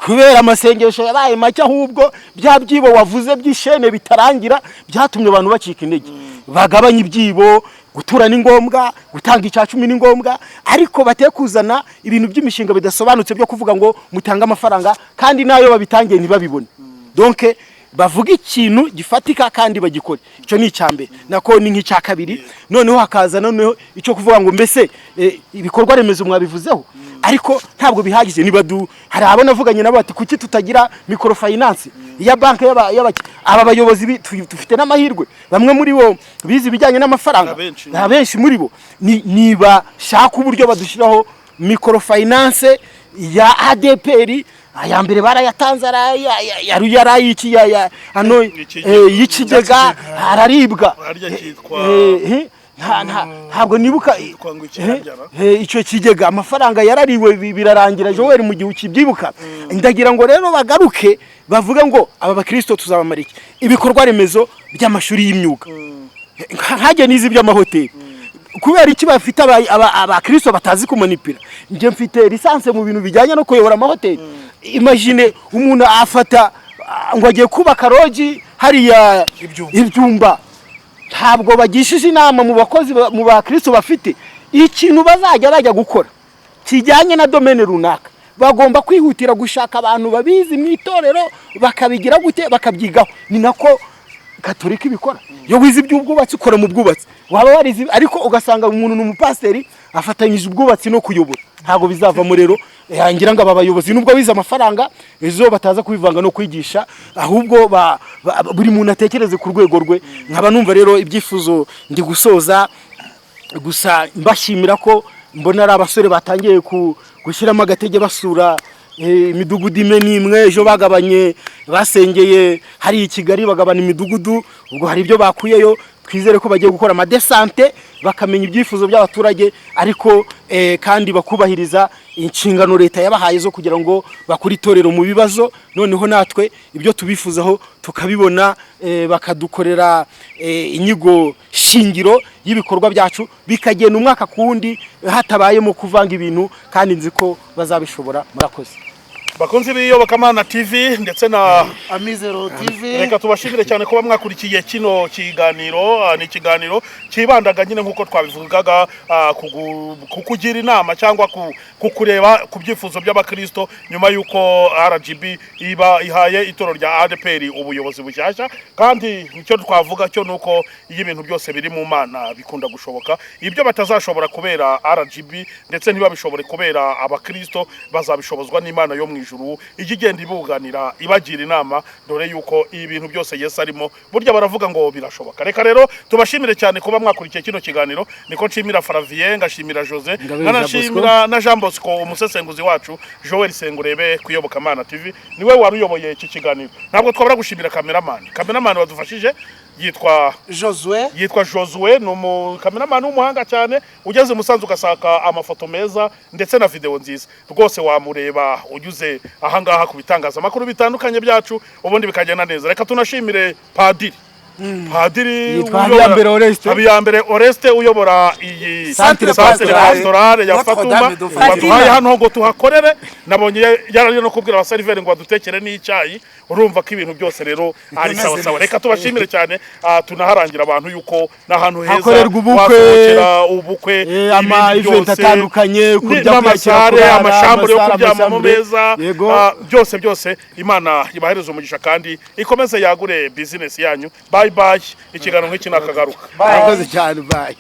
kubera amasengesho yabaye make ahubwo bya byibo wavuze by'ishene bitarangira byatumye abantu bacika intege bagabanya ibyibo gutura ni ngombwa gutanga icya 10 ni ngombwa ariko batekuzana ibintu by'imishinga bidasobanutse byo kuvuga ngo mutanga amafaranga kandi nayo babitangiye ntibabibone donc bavuga ikintu gifatika kandi bagikora icyo ni icyambere nako ni nk'icya kabiri noneho hakaza noneho icyo kuvuga ngo mbese ibikorwa remezo mwabivuzeho ariko ntabwo bihagije nibadu hari abona avuganye nabo ati kuki tutagira microfinance ya banki aba bayobozi dufite n'amahirwe bamwe muri bo bizi bijyanye n'amafaranga benshi muri bo niba shaka uburyo badushyiraho microfinance ya ADPR aya mbere barayatanze yarayiki hano y'ikigega araribwa ntabwo nibuka icyo kigega amafaranga yarariwe birarangira Joel mu gihe ukibyibuka ndagira ngo rero bagaruke bavuga ngo aba bakristo tuzabamara iki ibikorwa remezo by'amashuri y'imyuga nkajye nizi by'amahoteli kubera iki bafite abakristo batazi kumanipira nje mfite lisanse mu bintu bijyanye no kuyobora amahoteli imagine umuntu afata ngo agiye kubaka rogi hariya ibyumba ntabwo bagishije inama mu bakozi mu bakristo bafite ikintu bazajya bajya gukora kijyanye na domaine runaka bagomba kwihutira gushaka abantu babizi mu itorero bakabigira gute bakabyigaho ni nako Katolika ibikora yo wize iby'ubwubatsi ukora mu bwubatsi waba warize ariko ugasanga umuntu n'umupasteri afatanyije ubwubatsi no kuyobora ntabwo bizavamo rero yangira ngo abayobozi nubwo bize amafaranga ejo bataza kubivanga no kwigisha ahubwo buri muntu atekereze ku rwego rwe nkaba numva rero ibyifuzo ndi gusoza gusa mbashimira ko mbona ari abasore batangiye gushyiramo agatege basura imidugudu imwe n'imwe ejo bagabanye basengeye hari i Kigali bagabana imidugudu ubwo hari ibyo bakuyeyo twizere ko bagiye gukora amadesante bakamenya ibyifuzo by'abaturage ariko kandi bakubahiriza inshingano leta yabahaye zo kugira ngo bakuri itorero mu bibazo noneho natwe ibyo tubifuzaho tukabibona bakadukorera inyigo shingiro y'ibikorwa byacu bikagenda umwaka kundi hatabayemo kuvanga ibintu kandi nzi ko bazabishobora murakoze bakunzi b'iyobokamana TV ndetse na Amizero TV. Reka tubashimire cyane kuba mwakurikiye kino kiganiro. Ni ikiganiro kibandaga nyine nkuko twabivugaga kukugira inama cyangwa kukureba ku byifuzo by'abakristo nyuma yuko RGB iba ihaye itoro rya ADPR ubuyobozi bushyashya, kandi nicyo twavuga cyo nuko iyo ibintu byose biri mu Mana bikunda gushoboka. Ibyo batazashobora kubera RGB ndetse ntibabishobore kubera abakristo, bazabishobozwa n'Imana yo mu ijuru igigenda ibuganira ibagira inama, dore yuko ibintu byose Yesu arimo burya baravuga ngo birashoboka. Reka rero tubashimire cyane kuba mwakurikiye kino kiganiro. Niko nshimira Flavien, ngashimira Jose, nkanashimira na Jean Bosco umusesenguzi wacu Joel Sengurebe kuyobokamana TV. Niwe waruyoboye iki kiganiro. Ntabwo twabura gushimira cameraman wadufashije yitwa Josue, ni cameraman w'umuhanga cyane, ugeze Musanze ugasaka amafoto meza ndetse na video nziza. Rwose wamureba unyuze ahangaha ku bitangazamakuru bitandukanye byacu, ubundi bikagenda neza. Reka tunashimire Padiri Habiyambere Oreste uyobora iyi Centre Pastorale ya Fatuma, baduhaye hano ngo tuhakorere. Nabonye yarari no kubwira abaseriveri ngo badutekere n'icyayi. Urumva ko ibintu byose rero ari sawa sawa. Reka tubashimire cyane, tunaharangira abantu yuko n'ahantu heza hakorerwa ubukwe, ama event atandukanye, kurya amasare, amashambure yo kuryamamo meza, byose Imana ibahereza umugisha kandi ikomeze yagure business yanyu. Bye, ikiganiro nk'iki nakagaruka. Murakoze cyane, bye.